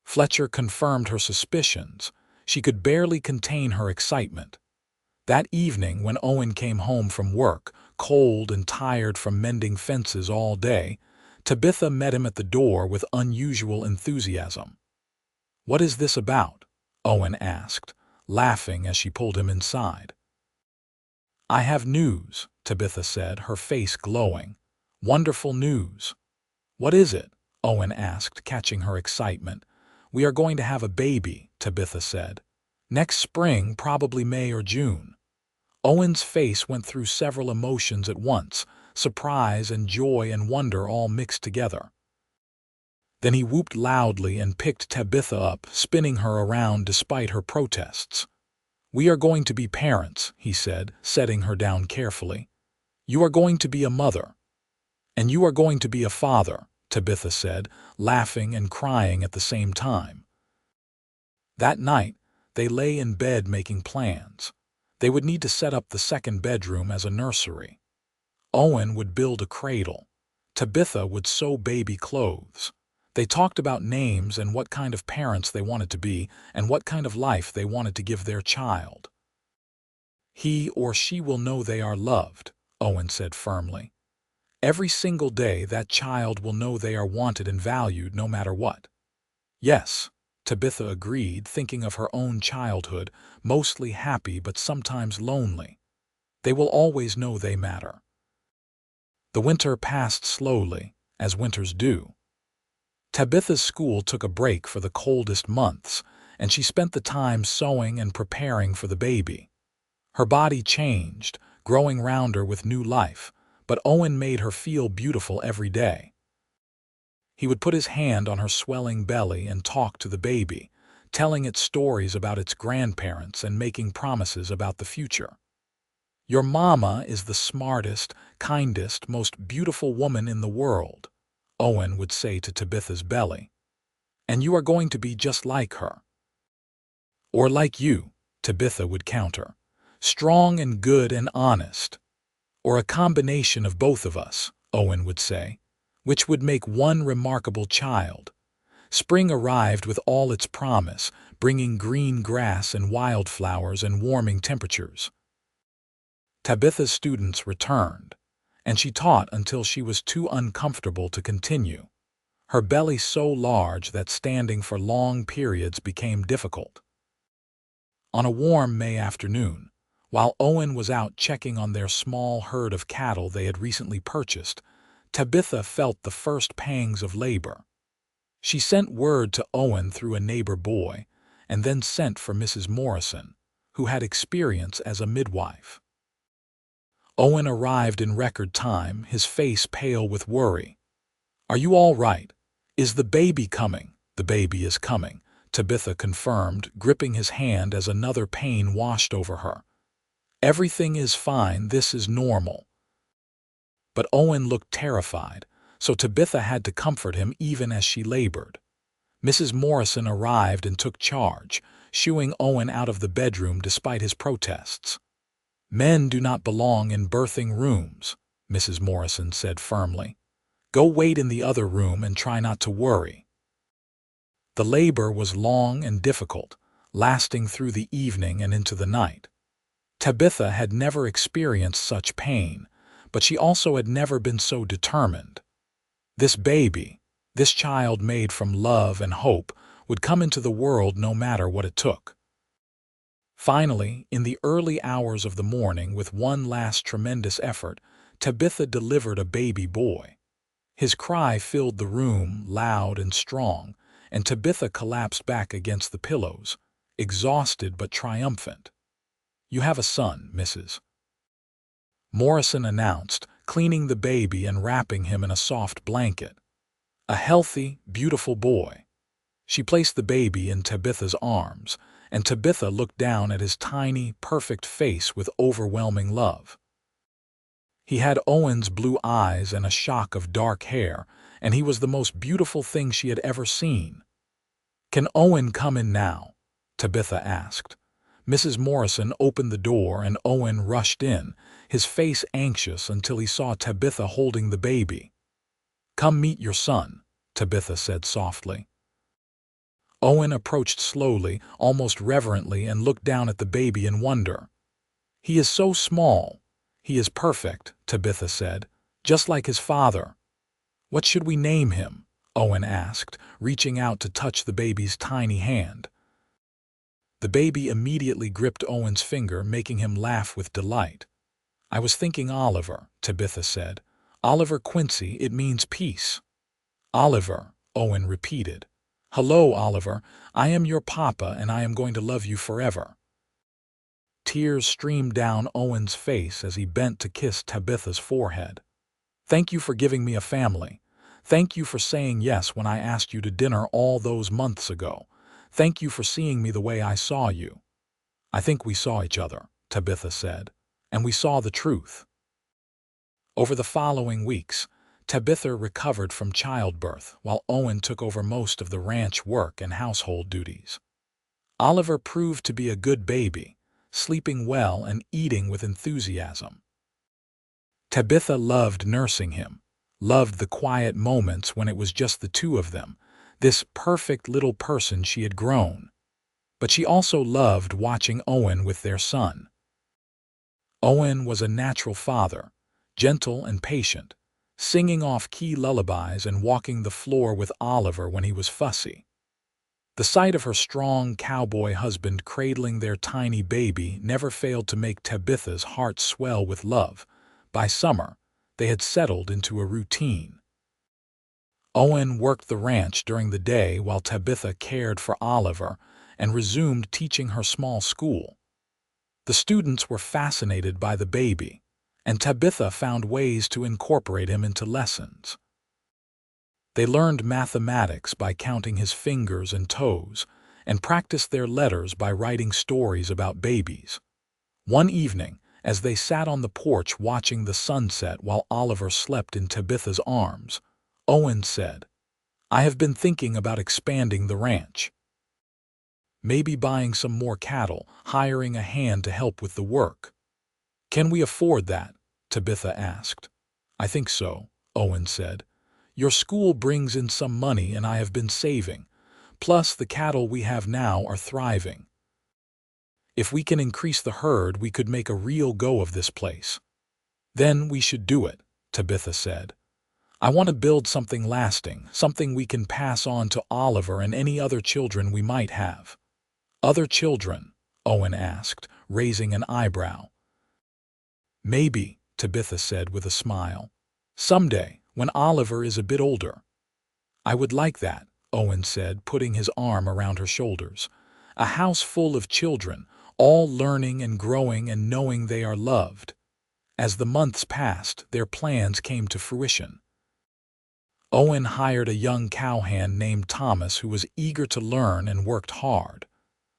Fletcher confirmed her suspicions, she could barely contain her excitement. That evening, when Owen came home from work, cold and tired from mending fences all day, Tabitha met him at the door with unusual enthusiasm. "What is this about?" Owen asked, laughing as she pulled him inside. "I have news," Tabitha said, her face glowing. "Wonderful news." "What is it?" Owen asked, catching her excitement. "We are going to have a baby," Tabitha said. "Next spring, probably May or June." Owen's face went through several emotions at once, surprise and joy and wonder all mixed together. Then he whooped loudly and picked Tabitha up, spinning her around despite her protests. "We are going to be parents," he said, setting her down carefully. "You are going to be a mother." "And you are going to be a father," Tabitha said, laughing and crying at the same time. That night, they lay in bed making plans. They would need to set up the second bedroom as a nursery. Owen would build a cradle. Tabitha would sew baby clothes. They talked about names and what kind of parents they wanted to be and what kind of life they wanted to give their child. "He or she will know they are loved," Owen said firmly. "Every single day that child will know they are wanted and valued no matter what." "Yes," Tabitha agreed, thinking of her own childhood, mostly happy but sometimes lonely. "They will always know they matter." The winter passed slowly, as winters do. Tabitha's school took a break for the coldest months, and she spent the time sewing and preparing for the baby. Her body changed, growing rounder with new life, but Owen made her feel beautiful every day. He would put his hand on her swelling belly and talk to the baby, telling it stories about its grandparents and making promises about the future. "Your mama is the smartest, kindest, most beautiful woman in the world," Owen would say to Tabitha's belly. "And you are going to be just like her." "Or like you," Tabitha would counter. "Strong and good and honest." "Or a combination of both of us," Owen would say, "which would make one remarkable child." Spring arrived with all its promise, bringing green grass and wildflowers and warming temperatures. Tabitha's students returned, and she taught until she was too uncomfortable to continue, her belly so large that standing for long periods became difficult. On a warm May afternoon, while Owen was out checking on their small herd of cattle they had recently purchased, Tabitha felt the first pangs of labor. She sent word to Owen through a neighbor boy, and then sent for Mrs. Morrison, who had experience as a midwife. Owen arrived in record time, his face pale with worry. "Are you all right? Is the baby coming?" "The baby is coming," Tabitha confirmed, gripping his hand as another pain washed over her. "Everything is fine, this is normal." But Owen looked terrified, so Tabitha had to comfort him even as she labored. Mrs. Morrison arrived and took charge, shooing Owen out of the bedroom despite his protests. "Men do not belong in birthing rooms," Mrs. Morrison said firmly. "Go wait in the other room and try not to worry." The labor was long and difficult, lasting through the evening and into the night. Tabitha had never experienced such pain, but she also had never been so determined. This baby, this child made from love and hope, would come into the world no matter what it took. Finally, in the early hours of the morning, with one last tremendous effort, Tabitha delivered a baby boy. His cry filled the room, loud and strong, and Tabitha collapsed back against the pillows, exhausted but triumphant. "You have a son, Mrs. Morrison announced, cleaning the baby and wrapping him in a soft blanket. "A healthy, beautiful boy." She placed the baby in Tabitha's arms, and Tabitha looked down at his tiny, perfect face with overwhelming love. He had Owen's blue eyes and a shock of dark hair, and he was the most beautiful thing she had ever seen. "Can Owen come in now?" Tabitha asked. Mrs. Morrison opened the door and Owen rushed in, his face anxious until he saw Tabitha holding the baby. "Come meet your son," Tabitha said softly. Owen approached slowly, almost reverently, and looked down at the baby in wonder. "He is so small. He is perfect," Tabitha said, "just like his father." "What should we name him?" Owen asked, reaching out to touch the baby's tiny hand. The baby immediately gripped Owen's finger, making him laugh with delight. "I was thinking Oliver," Tabitha said. "Oliver Quincy, it means peace." "Oliver," Owen repeated. "Hello, Oliver. I am your papa and I am going to love you forever." Tears streamed down Owen's face as he bent to kiss Tabitha's forehead. "Thank you for giving me a family. Thank you for saying yes when I asked you to dinner all those months ago. Thank you for seeing me the way I saw you." "I think we saw each other," Tabitha said, "and we saw the truth." Over the following weeks, Tabitha recovered from childbirth while Owen took over most of the ranch work and household duties. Oliver proved to be a good baby, sleeping well and eating with enthusiasm. Tabitha loved nursing him, loved the quiet moments when it was just the two of them, this perfect little person she had grown. But she also loved watching Owen with their son. Owen was a natural father, gentle and patient, singing off key lullabies and walking the floor with Oliver when he was fussy. The sight of her strong cowboy husband cradling their tiny baby never failed to make Tabitha's heart swell with love. By summer, they had settled into a routine. Owen worked the ranch during the day while Tabitha cared for Oliver and resumed teaching her small school. The students were fascinated by the baby, and Tabitha found ways to incorporate him into lessons. They learned mathematics by counting his fingers and toes, and practiced their letters by writing stories about babies. One evening, as they sat on the porch watching the sunset while Oliver slept in Tabitha's arms, Owen said, "I have been thinking about expanding the ranch. Maybe buying some more cattle, hiring a hand to help with the work." "Can we afford that?" Tabitha asked. "I think so," Owen said. "Your school brings in some money and I have been saving. Plus, the cattle we have now are thriving. If we can increase the herd, we could make a real go of this place." "Then we should do it," Tabitha said. "I want to build something lasting, something we can pass on to Oliver and any other children we might have." "Other children?" Owen asked, raising an eyebrow. "Maybe," Tabitha said with a smile. "Someday, when Oliver is a bit older." "I would like that," Owen said, putting his arm around her shoulders. "A house full of children, all learning and growing and knowing they are loved." As the months passed, their plans came to fruition. Owen hired a young cowhand named Thomas who was eager to learn and worked hard.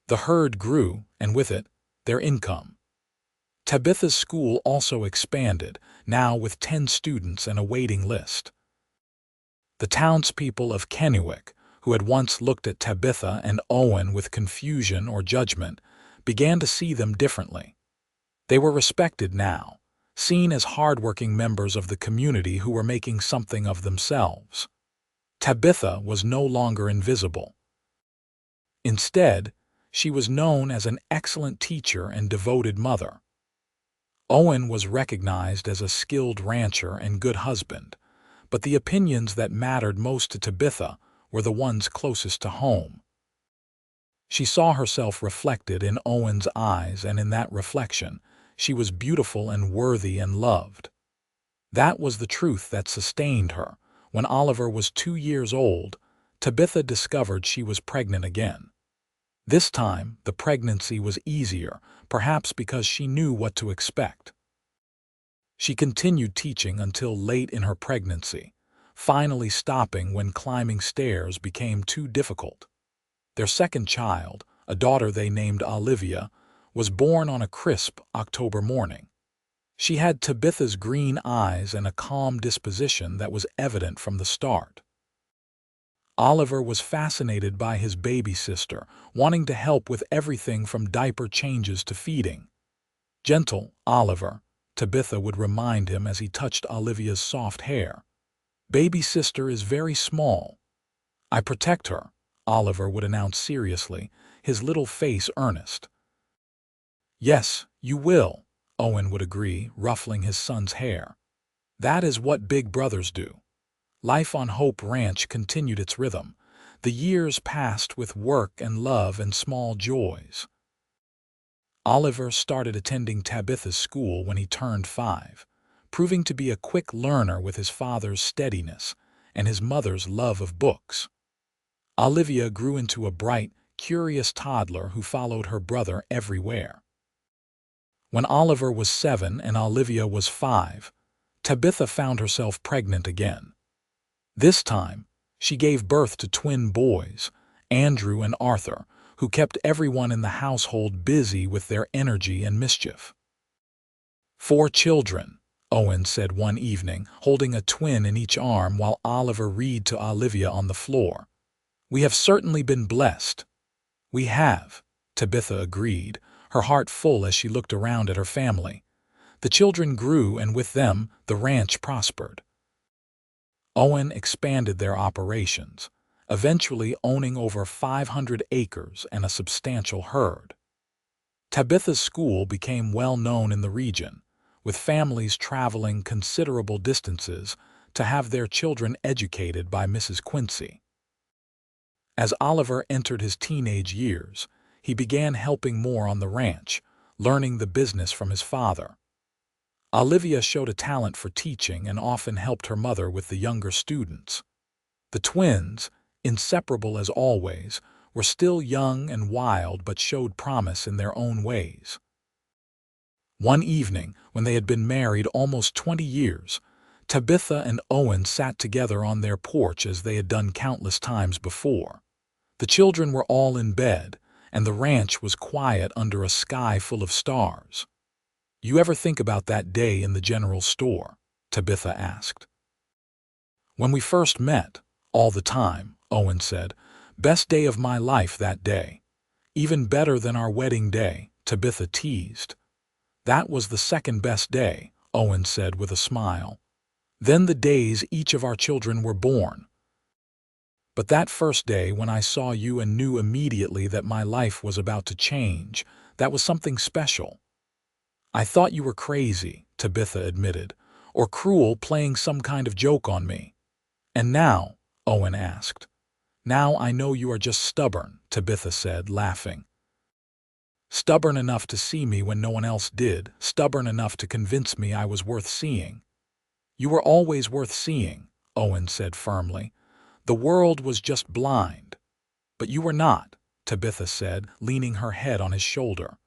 The herd grew, and with it, their income. Tabitha's school also expanded, now with 10 students and a waiting list. The townspeople of Kennewick, who had once looked at Tabitha and Owen with confusion or judgment, began to see them differently. They were respected now, seen as hardworking members of the community who were making something of themselves. Tabitha was no longer invisible. Instead, she was known as an excellent teacher and devoted mother. Owen was recognized as a skilled rancher and good husband, but the opinions that mattered most to Tabitha were the ones closest to home. She saw herself reflected in Owen's eyes, and in that reflection, she was beautiful and worthy and loved. That was the truth that sustained her. When Oliver was 2 years old, Tabitha discovered she was pregnant again. This time, the pregnancy was easier, perhaps because she knew what to expect. She continued teaching until late in her pregnancy, finally stopping when climbing stairs became too difficult. Their second child, a daughter they named Olivia, was born on a crisp October morning. She had Tabitha's green eyes and a calm disposition that was evident from the start. Oliver was fascinated by his baby sister, wanting to help with everything from diaper changes to feeding. "Gentle, Oliver," Tabitha would remind him as he touched Olivia's soft hair. "Baby sister is very small. I protect her," Oliver would announce seriously, his little face earnest. "Yes, you will," Owen would agree, ruffling his son's hair. "That is what big brothers do." Life on Hope Ranch continued its rhythm. The years passed with work and love and small joys. Oliver started attending Tabitha's school when he turned 5, proving to be a quick learner with his father's steadiness and his mother's love of books. Olivia grew into a bright, curious toddler who followed her brother everywhere. When Oliver was 7 and Olivia was 5, Tabitha found herself pregnant again. This time, she gave birth to twin boys, Andrew and Arthur, who kept everyone in the household busy with their energy and mischief. "4 children," Owen said one evening, holding a twin in each arm while Oliver read to Olivia on the floor. "We have certainly been blessed." "We have," Tabitha agreed, her heart full as she looked around at her family. The children grew, and with them, the ranch prospered. Owen expanded their operations, eventually owning over 500 acres and a substantial herd. Tabitha's school became well known in the region, with families traveling considerable distances to have their children educated by Mrs. Quincy. As Oliver entered his teenage years, he began helping more on the ranch, learning the business from his father. Olivia showed a talent for teaching and often helped her mother with the younger students. The twins, inseparable as always, were still young and wild but showed promise in their own ways. One evening, when they had been married almost 20 years, Tabitha and Owen sat together on their porch as they had done countless times before. The children were all in bed, and the ranch was quiet under a sky full of stars. "You ever think about that day in the general store?" Tabitha asked. "When we first met, all the time," Owen said. "Best day of my life that day." "Even better than our wedding day," Tabitha teased. "That was the second best day," Owen said with a smile. "Then the days each of our children were born. But that first day when I saw you and knew immediately that my life was about to change, that was something special." "I thought you were crazy," Tabitha admitted, "or cruel, playing some kind of joke on me." "And now?" Owen asked. "Now I know you are just stubborn," Tabitha said, laughing. "Stubborn enough to see me when no one else did, stubborn enough to convince me I was worth seeing." "You were always worth seeing," Owen said firmly. "The world was just blind." "But you were not," Tabitha said, leaning her head on his shoulder.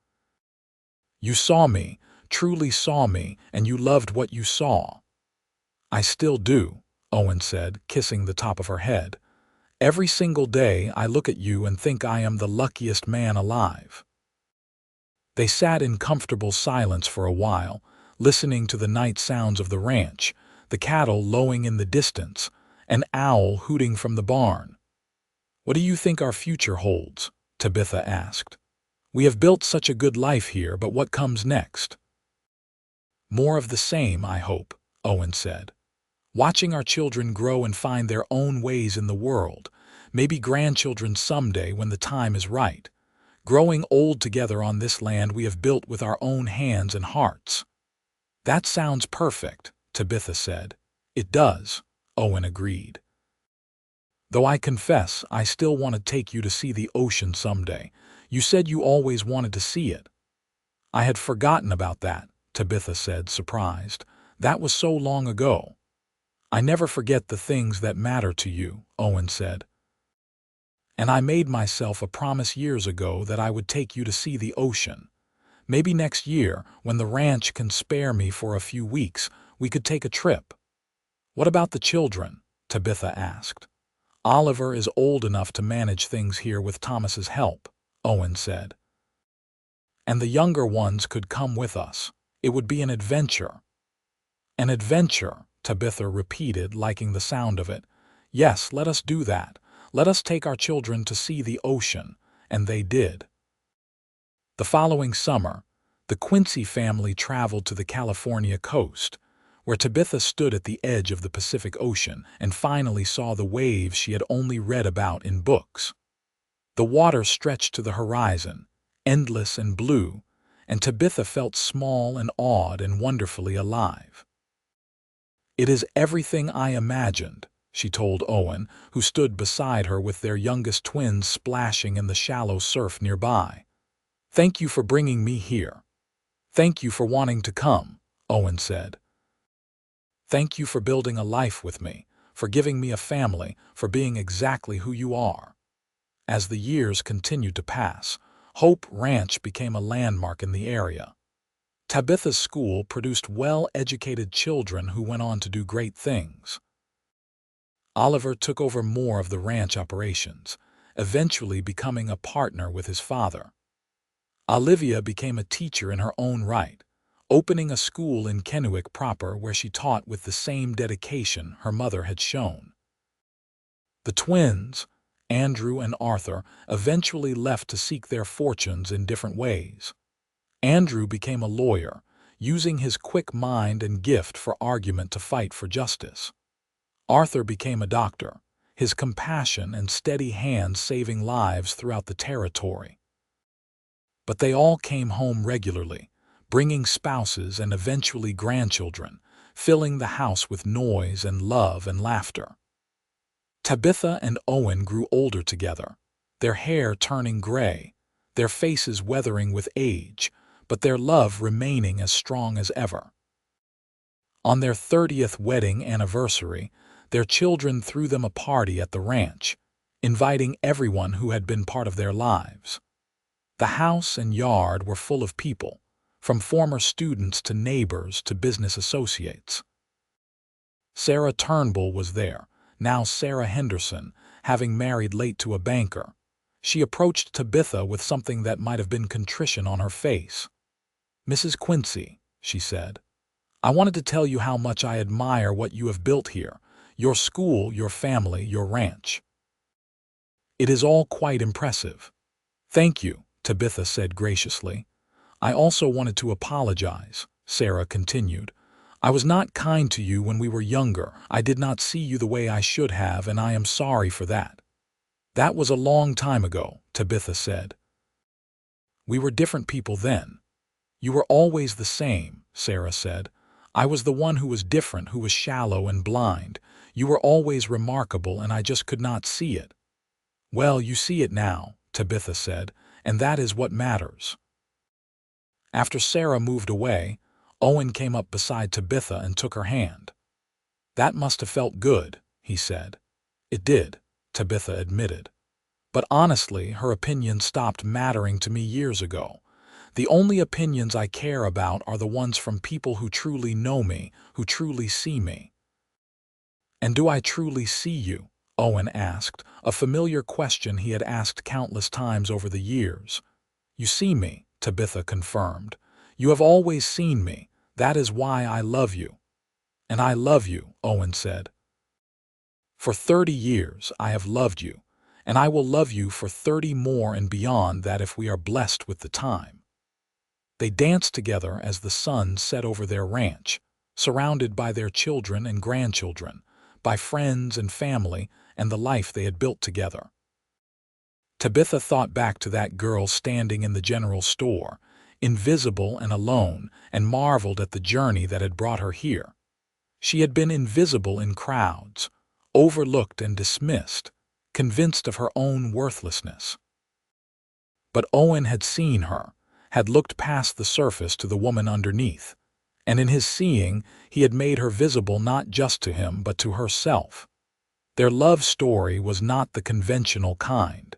"You saw me, truly saw me, and you loved what you saw." "I still do," Owen said, kissing the top of her head. "Every single day I look at you and think I am the luckiest man alive." They sat in comfortable silence for a while, listening to the night sounds of the ranch, the cattle lowing in the distance, an owl hooting from the barn. "What do you think our future holds?" Tabitha asked. "We have built such a good life here, but what comes next?" "More of the same, I hope," Owen said. "Watching our children grow and find their own ways in the world, maybe grandchildren someday when the time is right. Growing old together on this land we have built with our own hands and hearts." "That sounds perfect," Tabitha said. "It does," Owen agreed. "Though I confess I still want to take you to see the ocean someday. You said you always wanted to see it." "I had forgotten about that," Tabitha said, surprised. That was so long ago. I never forget the things that matter to you, Owen said. And I made myself a promise years ago that I would take you to see the ocean. Maybe next year, when the ranch can spare me for a few weeks, we could take a trip. What about the children? Tabitha asked. Oliver is old enough to manage things here with Thomas's help, Owen said. And the younger ones could come with us. It would be an adventure. An adventure, Tabitha repeated, liking the sound of it. Yes, let us do that. Let us take our children to see the ocean. And they did. The following summer, the Quincy family traveled to the California coast, where Tabitha stood at the edge of the Pacific Ocean and finally saw the waves she had only read about in books. The water stretched to the horizon, endless and blue, and Tabitha felt small and awed and wonderfully alive. It is everything I imagined, she told Owen, who stood beside her with their youngest twins splashing in the shallow surf nearby. Thank you for bringing me here. Thank you for wanting to come, Owen said. Thank you for building a life with me, for giving me a family, for being exactly who you are. As the years continued to pass, Hope Ranch became a landmark in the area. Tabitha's school produced well-educated children who went on to do great things. Oliver took over more of the ranch operations, eventually becoming a partner with his father. Olivia became a teacher in her own right, opening a school in Kennewick proper where she taught with the same dedication her mother had shown. The twins, Andrew and Arthur, eventually left to seek their fortunes in different ways. Andrew became a lawyer, using his quick mind and gift for argument to fight for justice. Arthur became a doctor, his compassion and steady hand saving lives throughout the territory. But they all came home regularly, bringing spouses and eventually grandchildren, filling the house with noise and love and laughter. Tabitha and Owen grew older together, their hair turning gray, their faces weathering with age, but their love remaining as strong as ever. On their 30th wedding anniversary, their children threw them a party at the ranch, inviting everyone who had been part of their lives. The house and yard were full of people, from former students to neighbors to business associates. Sarah Turnbull was there, now Sarah Henderson, having married late to a banker. She approached Tabitha with something that might have been contrition on her face. "Mrs. Quincy," she said, "I wanted to tell you how much I admire what you have built here, your school, your family, your ranch. It is all quite impressive." "Thank you," Tabitha said graciously. "I also wanted to apologize," Sarah continued. "I was not kind to you when we were younger. I did not see you the way I should have, and I am sorry for that." "That was a long time ago," Tabitha said. "We were different people then." "You were always the same," Sarah said. "I was the one who was different, who was shallow and blind. You were always remarkable, and I just could not see it." "Well, you see it now," Tabitha said, "and that is what matters." After Sarah moved away, Owen came up beside Tabitha and took her hand. "That must have felt good," he said. "It did," Tabitha admitted. "But honestly, her opinion stopped mattering to me years ago. The only opinions I care about are the ones from people who truly know me, who truly see me." "And do I truly see you?" Owen asked, a familiar question he had asked countless times over the years. "You see me," Tabitha confirmed. "You have always seen me. That is why I love you." "And I love you," Owen said. "For 30 years I have loved you, and I will love you for 30 more and beyond that if we are blessed with the time." They danced together as the sun set over their ranch, surrounded by their children and grandchildren, by friends and family, and the life they had built together. Tabitha thought back to that girl standing in the general store, invisible and alone, and marveled at the journey that had brought her here. She had been invisible in crowds, overlooked and dismissed, convinced of her own worthlessness. But Owen had seen her, had looked past the surface to the woman underneath, And in his seeing, he had made her visible not just to him, but to herself. Their love story was not the conventional kind.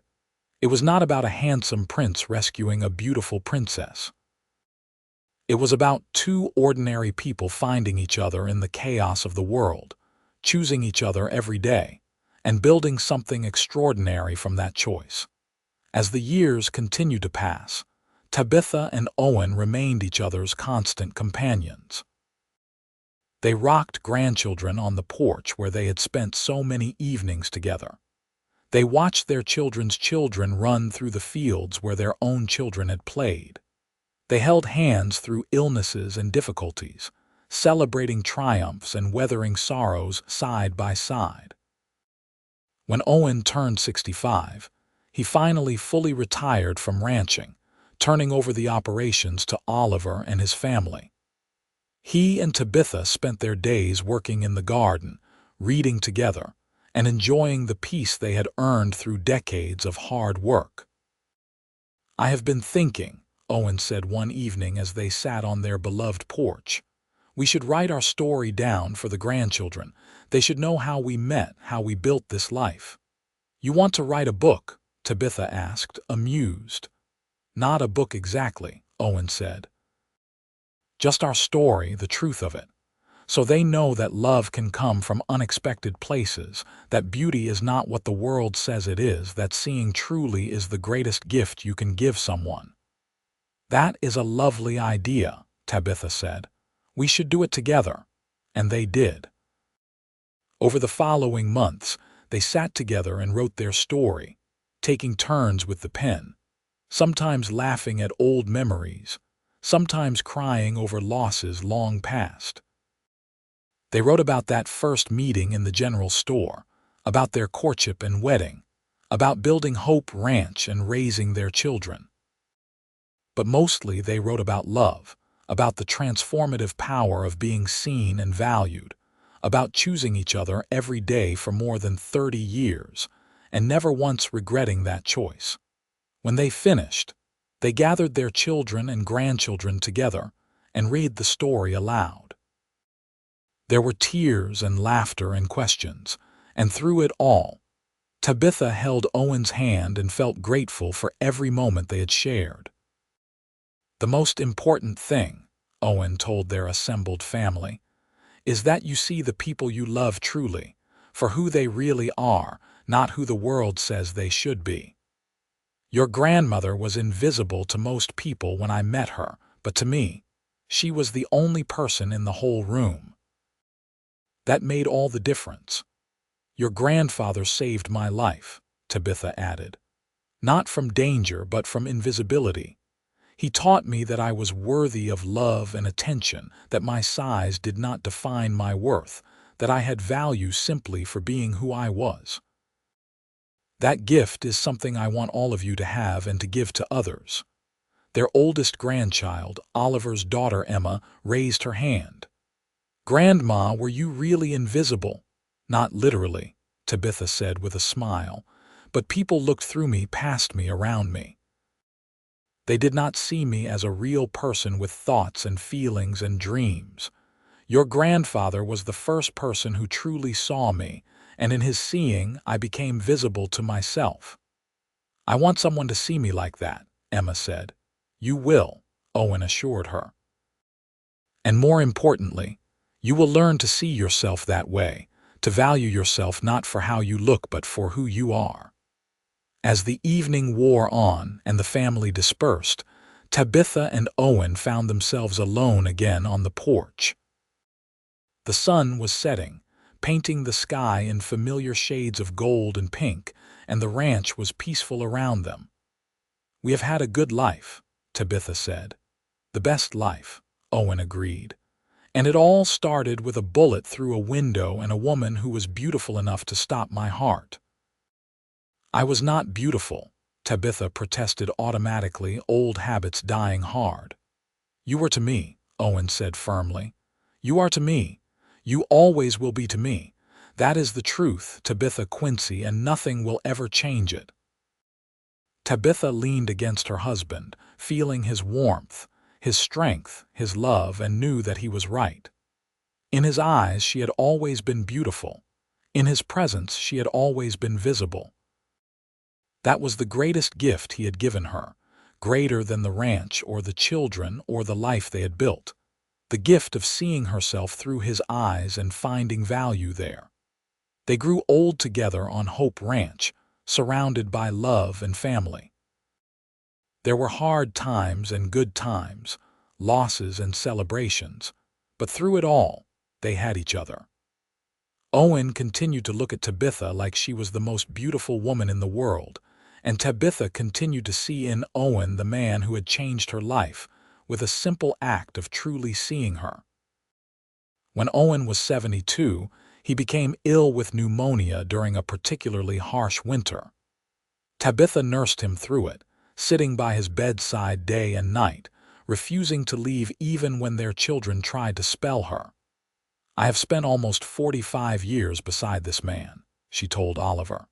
It was not about a handsome prince rescuing a beautiful princess. It was about two ordinary people finding each other in the chaos of the world, choosing each other every day, and building something extraordinary from that choice. As the years continued to pass, Tabitha and Owen remained each other's constant companions. They rocked grandchildren on the porch where they had spent so many evenings together. They watched their children's children run through the fields where their own children had played. They held hands through illnesses and difficulties, celebrating triumphs and weathering sorrows side by side. When Owen turned 65, he finally fully retired from ranching, turning over the operations to Oliver and his family. He and Tabitha spent their days working in the garden, reading together, and enjoying the peace they had earned through decades of hard work. "I have been thinking," Owen said one evening as they sat on their beloved porch. "We should write our story down for the grandchildren. They should know how we met, how we built this life." "You want to write a book?" Tabitha asked, amused. "Not a book exactly," Owen said. "Just our story, the truth of it. So they know that love can come from unexpected places, that beauty is not what the world says it is, that seeing truly is the greatest gift you can give someone." "That is a lovely idea," Tabitha said. "We should do it together." And they did. Over the following months, they sat together and wrote their story, taking turns with the pen, sometimes laughing at old memories, sometimes crying over losses long past. They wrote about that first meeting in the general store, about their courtship and wedding, about building Hope Ranch and raising their children. But mostly they wrote about love, about the transformative power of being seen and valued, about choosing each other every day for more than 30 years, and never once regretting that choice. When they finished, they gathered their children and grandchildren together and read the story aloud. There were tears and laughter and questions, and through it all, Tabitha held Owen's hand and felt grateful for every moment they had shared. "The most important thing," Owen told their assembled family, "is that you see the people you love truly, for who they really are, not who the world says they should be. Your grandmother was invisible to most people when I met her, but to me, she was the only person in the whole room. That made all the difference. Your grandfather saved my life," Tabitha added. "Not from danger, but from invisibility. He taught me that I was worthy of love and attention, that my size did not define my worth, that I had value simply for being who I was. That gift is something I want all of you to have and to give to others." Their oldest grandchild, Oliver's daughter Emma, raised her hand. "Grandma, were you really invisible?" "Not literally," Tabitha said with a smile, "but people looked through me, past me, around me. They did not see me as a real person with thoughts and feelings and dreams. Your grandfather was the first person who truly saw me, and in his seeing, I became visible to myself. I want someone to see me like that," Emma said. "You will," Owen assured her. "And more importantly, you will learn to see yourself that way, to value yourself not for how you look but for who you are." As the evening wore on and the family dispersed, Tabitha and Owen found themselves alone again on the porch. The sun was setting, painting the sky in familiar shades of gold and pink, and the ranch was peaceful around them. "We have had a good life," Tabitha said. "The best life," Owen agreed. "And it all started with a bullet through a window and a woman who was beautiful enough to stop my heart." "I was not beautiful," Tabitha protested automatically, old habits dying hard. "You were to me," Owen said firmly. "You are to me. You always will be to me. That is the truth, Tabitha Quincy, and nothing will ever change it." Tabitha leaned against her husband, feeling his warmth, his strength, his love, and knew that he was right. In his eyes, she had always been beautiful. In his presence, she had always been visible. That was the greatest gift he had given her, greater than the ranch or the children or the life they had built. The gift of seeing herself through his eyes and finding value there. They grew old together on Hope Ranch, surrounded by love and family. There were hard times and good times, losses and celebrations, but through it all, they had each other. Owen continued to look at Tabitha like she was the most beautiful woman in the world, and Tabitha continued to see in Owen the man who had changed her life with a simple act of truly seeing her. When Owen was 72, he became ill with pneumonia during a particularly harsh winter. Tabitha nursed him through it, sitting by his bedside day and night, refusing to leave even when their children tried to spell her. "I have spent almost 45 years beside this man," she told Oliver.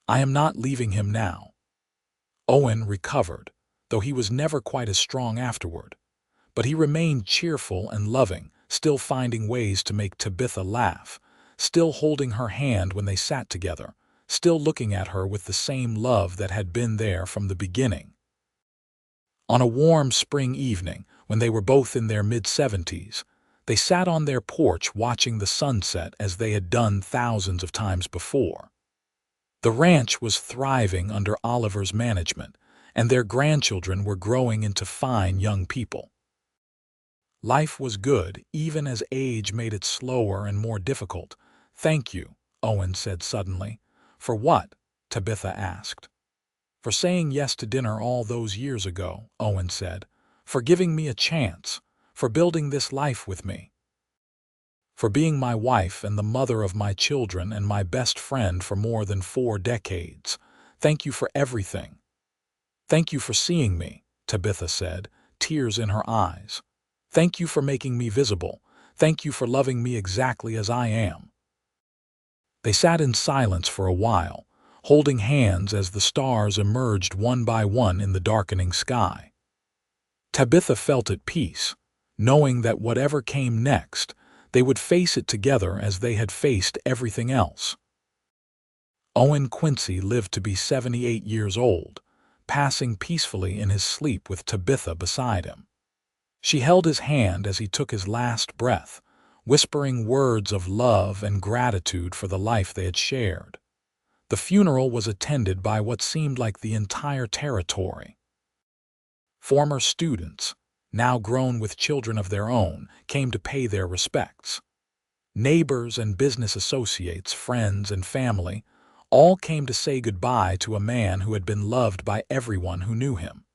"I am not leaving him now." Owen recovered, though he was never quite as strong afterward. But he remained cheerful and loving, still finding ways to make Tabitha laugh, still holding her hand when they sat together, still looking at her with the same love that had been there from the beginning. On a warm spring evening, when they were both in their mid-70s, they sat on their porch watching the sunset as they had done thousands of times before. The ranch was thriving under Oliver's management, and their grandchildren were growing into fine young people. Life was good, even as age made it slower and more difficult. "Thank you," Owen said suddenly. "For what?" Tabitha asked. "For saying yes to dinner all those years ago," Owen said. "For giving me a chance. For building this life with me. For being my wife and the mother of my children and my best friend for more than 4 decades. Thank you for everything." "Thank you for seeing me," Tabitha said, tears in her eyes. "Thank you for making me visible. Thank you for loving me exactly as I am." They sat in silence for a while, holding hands as the stars emerged one by one in the darkening sky. Tabitha felt at peace, knowing that whatever came next, they would face it together as they had faced everything else. Owen Quincy lived to be 78 years old, passing peacefully in his sleep with Tabitha beside him. She held his hand as he took his last breath, whispering words of love and gratitude for the life they had shared. The funeral was attended by what seemed like the entire territory. Former students, now grown with children of their own, came to pay their respects. Neighbors and business associates, friends and family, all came to say goodbye to a man who had been loved by everyone who knew him.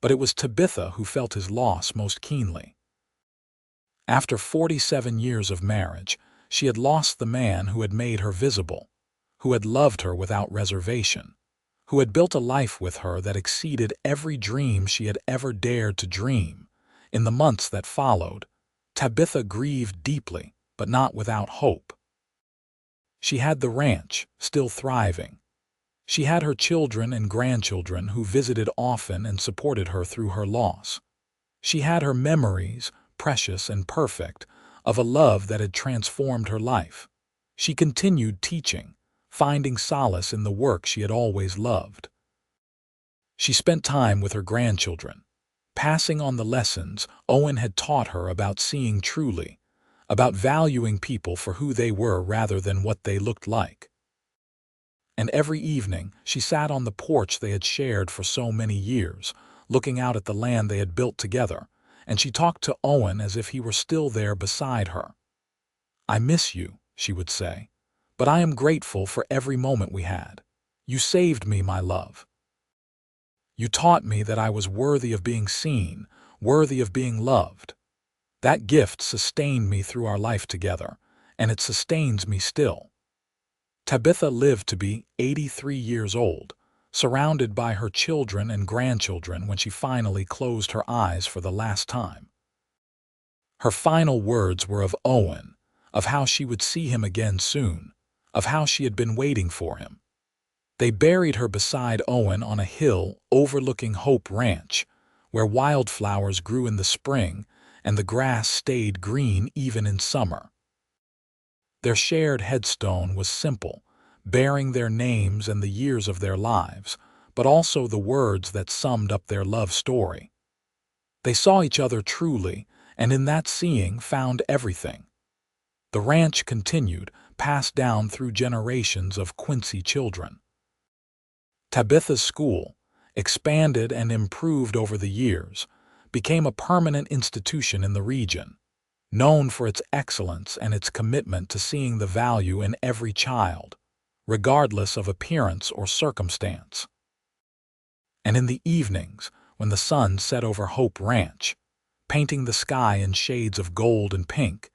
But it was Tabitha who felt his loss most keenly. After 47 years of marriage, she had lost the man who had made her visible, who had loved her without reservation, who had built a life with her that exceeded every dream she had ever dared to dream. In the months that followed, Tabitha grieved deeply, but not without hope. She had the ranch, still thriving. She had her children and grandchildren who visited often and supported her through her loss. She had her memories, precious and perfect, of a love that had transformed her life. She continued teaching, finding solace in the work she had always loved. She spent time with her grandchildren, passing on the lessons Owen had taught her about seeing truly, about valuing people for who they were rather than what they looked like. And every evening, she sat on the porch they had shared for so many years, looking out at the land they had built together, and she talked to Owen as if he were still there beside her. "I miss you," she would say, "but I am grateful for every moment we had. You saved me, my love. You taught me that I was worthy of being seen, worthy of being loved. That gift sustained me through our life together, and it sustains me still." Tabitha lived to be 83 years old, surrounded by her children and grandchildren when she finally closed her eyes for the last time. Her final words were of Owen, of how she would see him again soon, of how she had been waiting for him. They buried her beside Owen on a hill overlooking Hope Ranch, where wildflowers grew in the spring and the grass stayed green even in summer. Their shared headstone was simple, bearing their names and the years of their lives, but also the words that summed up their love story. They saw each other truly, and in that seeing found everything. The ranch continued, passed down through generations of Quincy children. Tabitha's school, expanded and improved over the years, became a permanent institution in the region, known for its excellence and its commitment to seeing the value in every child, regardless of appearance or circumstance. And in the evenings, when the sun set over Hope Ranch, painting the sky in shades of gold and pink,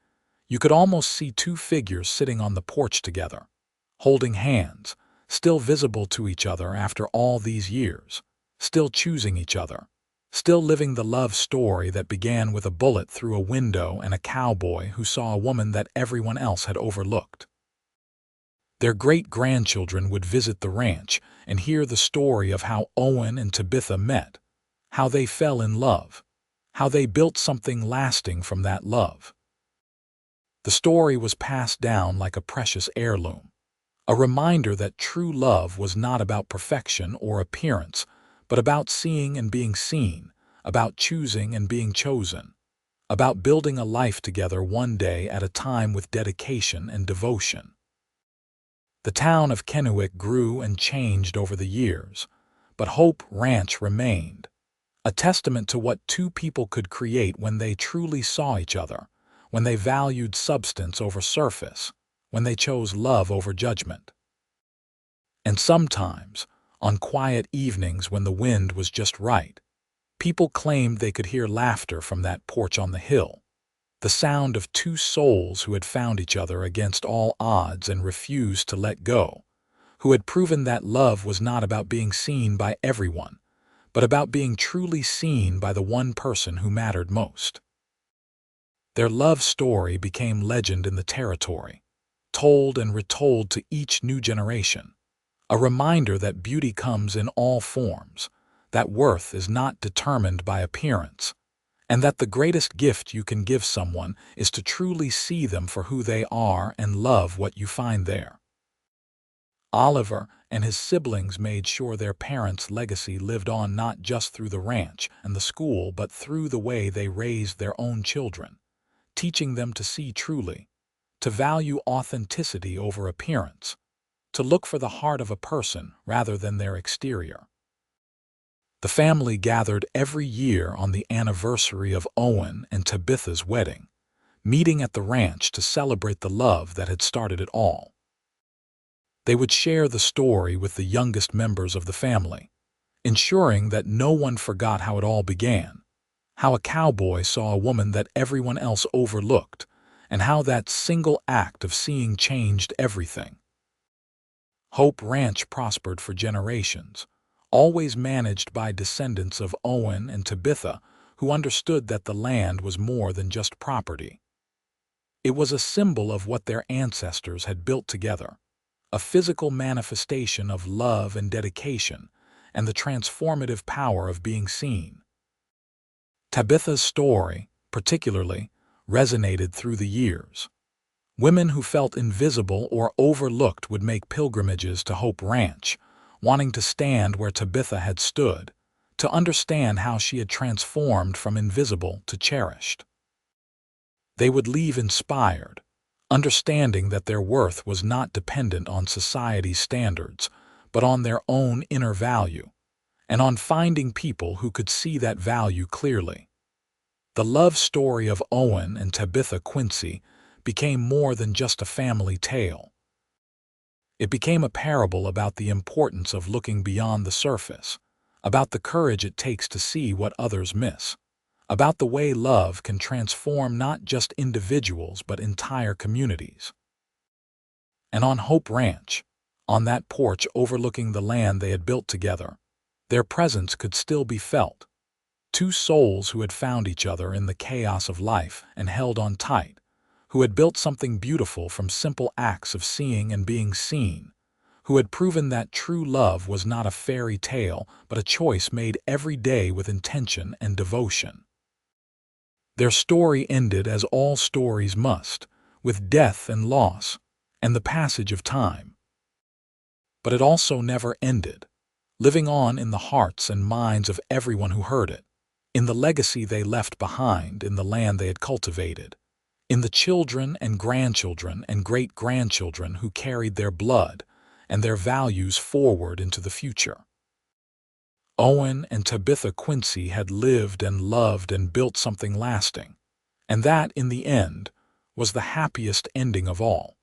you could almost see two figures sitting on the porch together, holding hands, still visible to each other after all these years, still choosing each other, still living the love story that began with a bullet through a window and a cowboy who saw a woman that everyone else had overlooked. Their great-grandchildren would visit the ranch and hear the story of how Owen and Tabitha met, how they fell in love, how they built something lasting from that love. The story was passed down like a precious heirloom, a reminder that true love was not about perfection or appearance, but about seeing and being seen, about choosing and being chosen, about building a life together one day at a time with dedication and devotion. The town of Kennewick grew and changed over the years, but Hope Ranch remained, a testament to what two people could create when they truly saw each other, when they valued substance over surface, when they chose love over judgment. And sometimes, on quiet evenings when the wind was just right, people claimed they could hear laughter from that porch on the hill, the sound of two souls who had found each other against all odds and refused to let go, who had proven that love was not about being seen by everyone, but about being truly seen by the one person who mattered most. Their love story became legend in the territory, told and retold to each new generation, a reminder that beauty comes in all forms, that worth is not determined by appearance, and that the greatest gift you can give someone is to truly see them for who they are and love what you find there. Oliver and his siblings made sure their parents' legacy lived on not just through the ranch and the school, but through the way they raised their own children, teaching them to see truly, to value authenticity over appearance, to look for the heart of a person rather than their exterior. The family gathered every year on the anniversary of Owen and Tabitha's wedding, meeting at the ranch to celebrate the love that had started it all. They would share the story with the youngest members of the family, ensuring that no one forgot how it all began, how a cowboy saw a woman that everyone else overlooked, and how that single act of seeing changed everything. Hope Ranch prospered for generations, always managed by descendants of Owen and Tabitha who understood that the land was more than just property. It was a symbol of what their ancestors had built together, a physical manifestation of love and dedication, and the transformative power of being seen. Tabitha's story, particularly, resonated through the years. Women who felt invisible or overlooked would make pilgrimages to Hope Ranch, wanting to stand where Tabitha had stood, to understand how she had transformed from invisible to cherished. They would leave inspired, understanding that their worth was not dependent on society's standards, but on their own inner value, and on finding people who could see that value clearly. The love story of Owen and Tabitha Quincy became more than just a family tale. It became a parable about the importance of looking beyond the surface, about the courage it takes to see what others miss, about the way love can transform not just individuals but entire communities. And on Hope Ranch, on that porch overlooking the land they had built together, their presence could still be felt. Two souls who had found each other in the chaos of life and held on tight, who had built something beautiful from simple acts of seeing and being seen, who had proven that true love was not a fairy tale but a choice made every day with intention and devotion. Their story ended as all stories must, with death and loss, and the passage of time. But it also never ended, living on in the hearts and minds of everyone who heard it, in the legacy they left behind in the land they had cultivated, in the children and grandchildren and great-grandchildren who carried their blood and their values forward into the future. Owen and Tabitha Quincy had lived and loved and built something lasting, and that, in the end, was the happiest ending of all.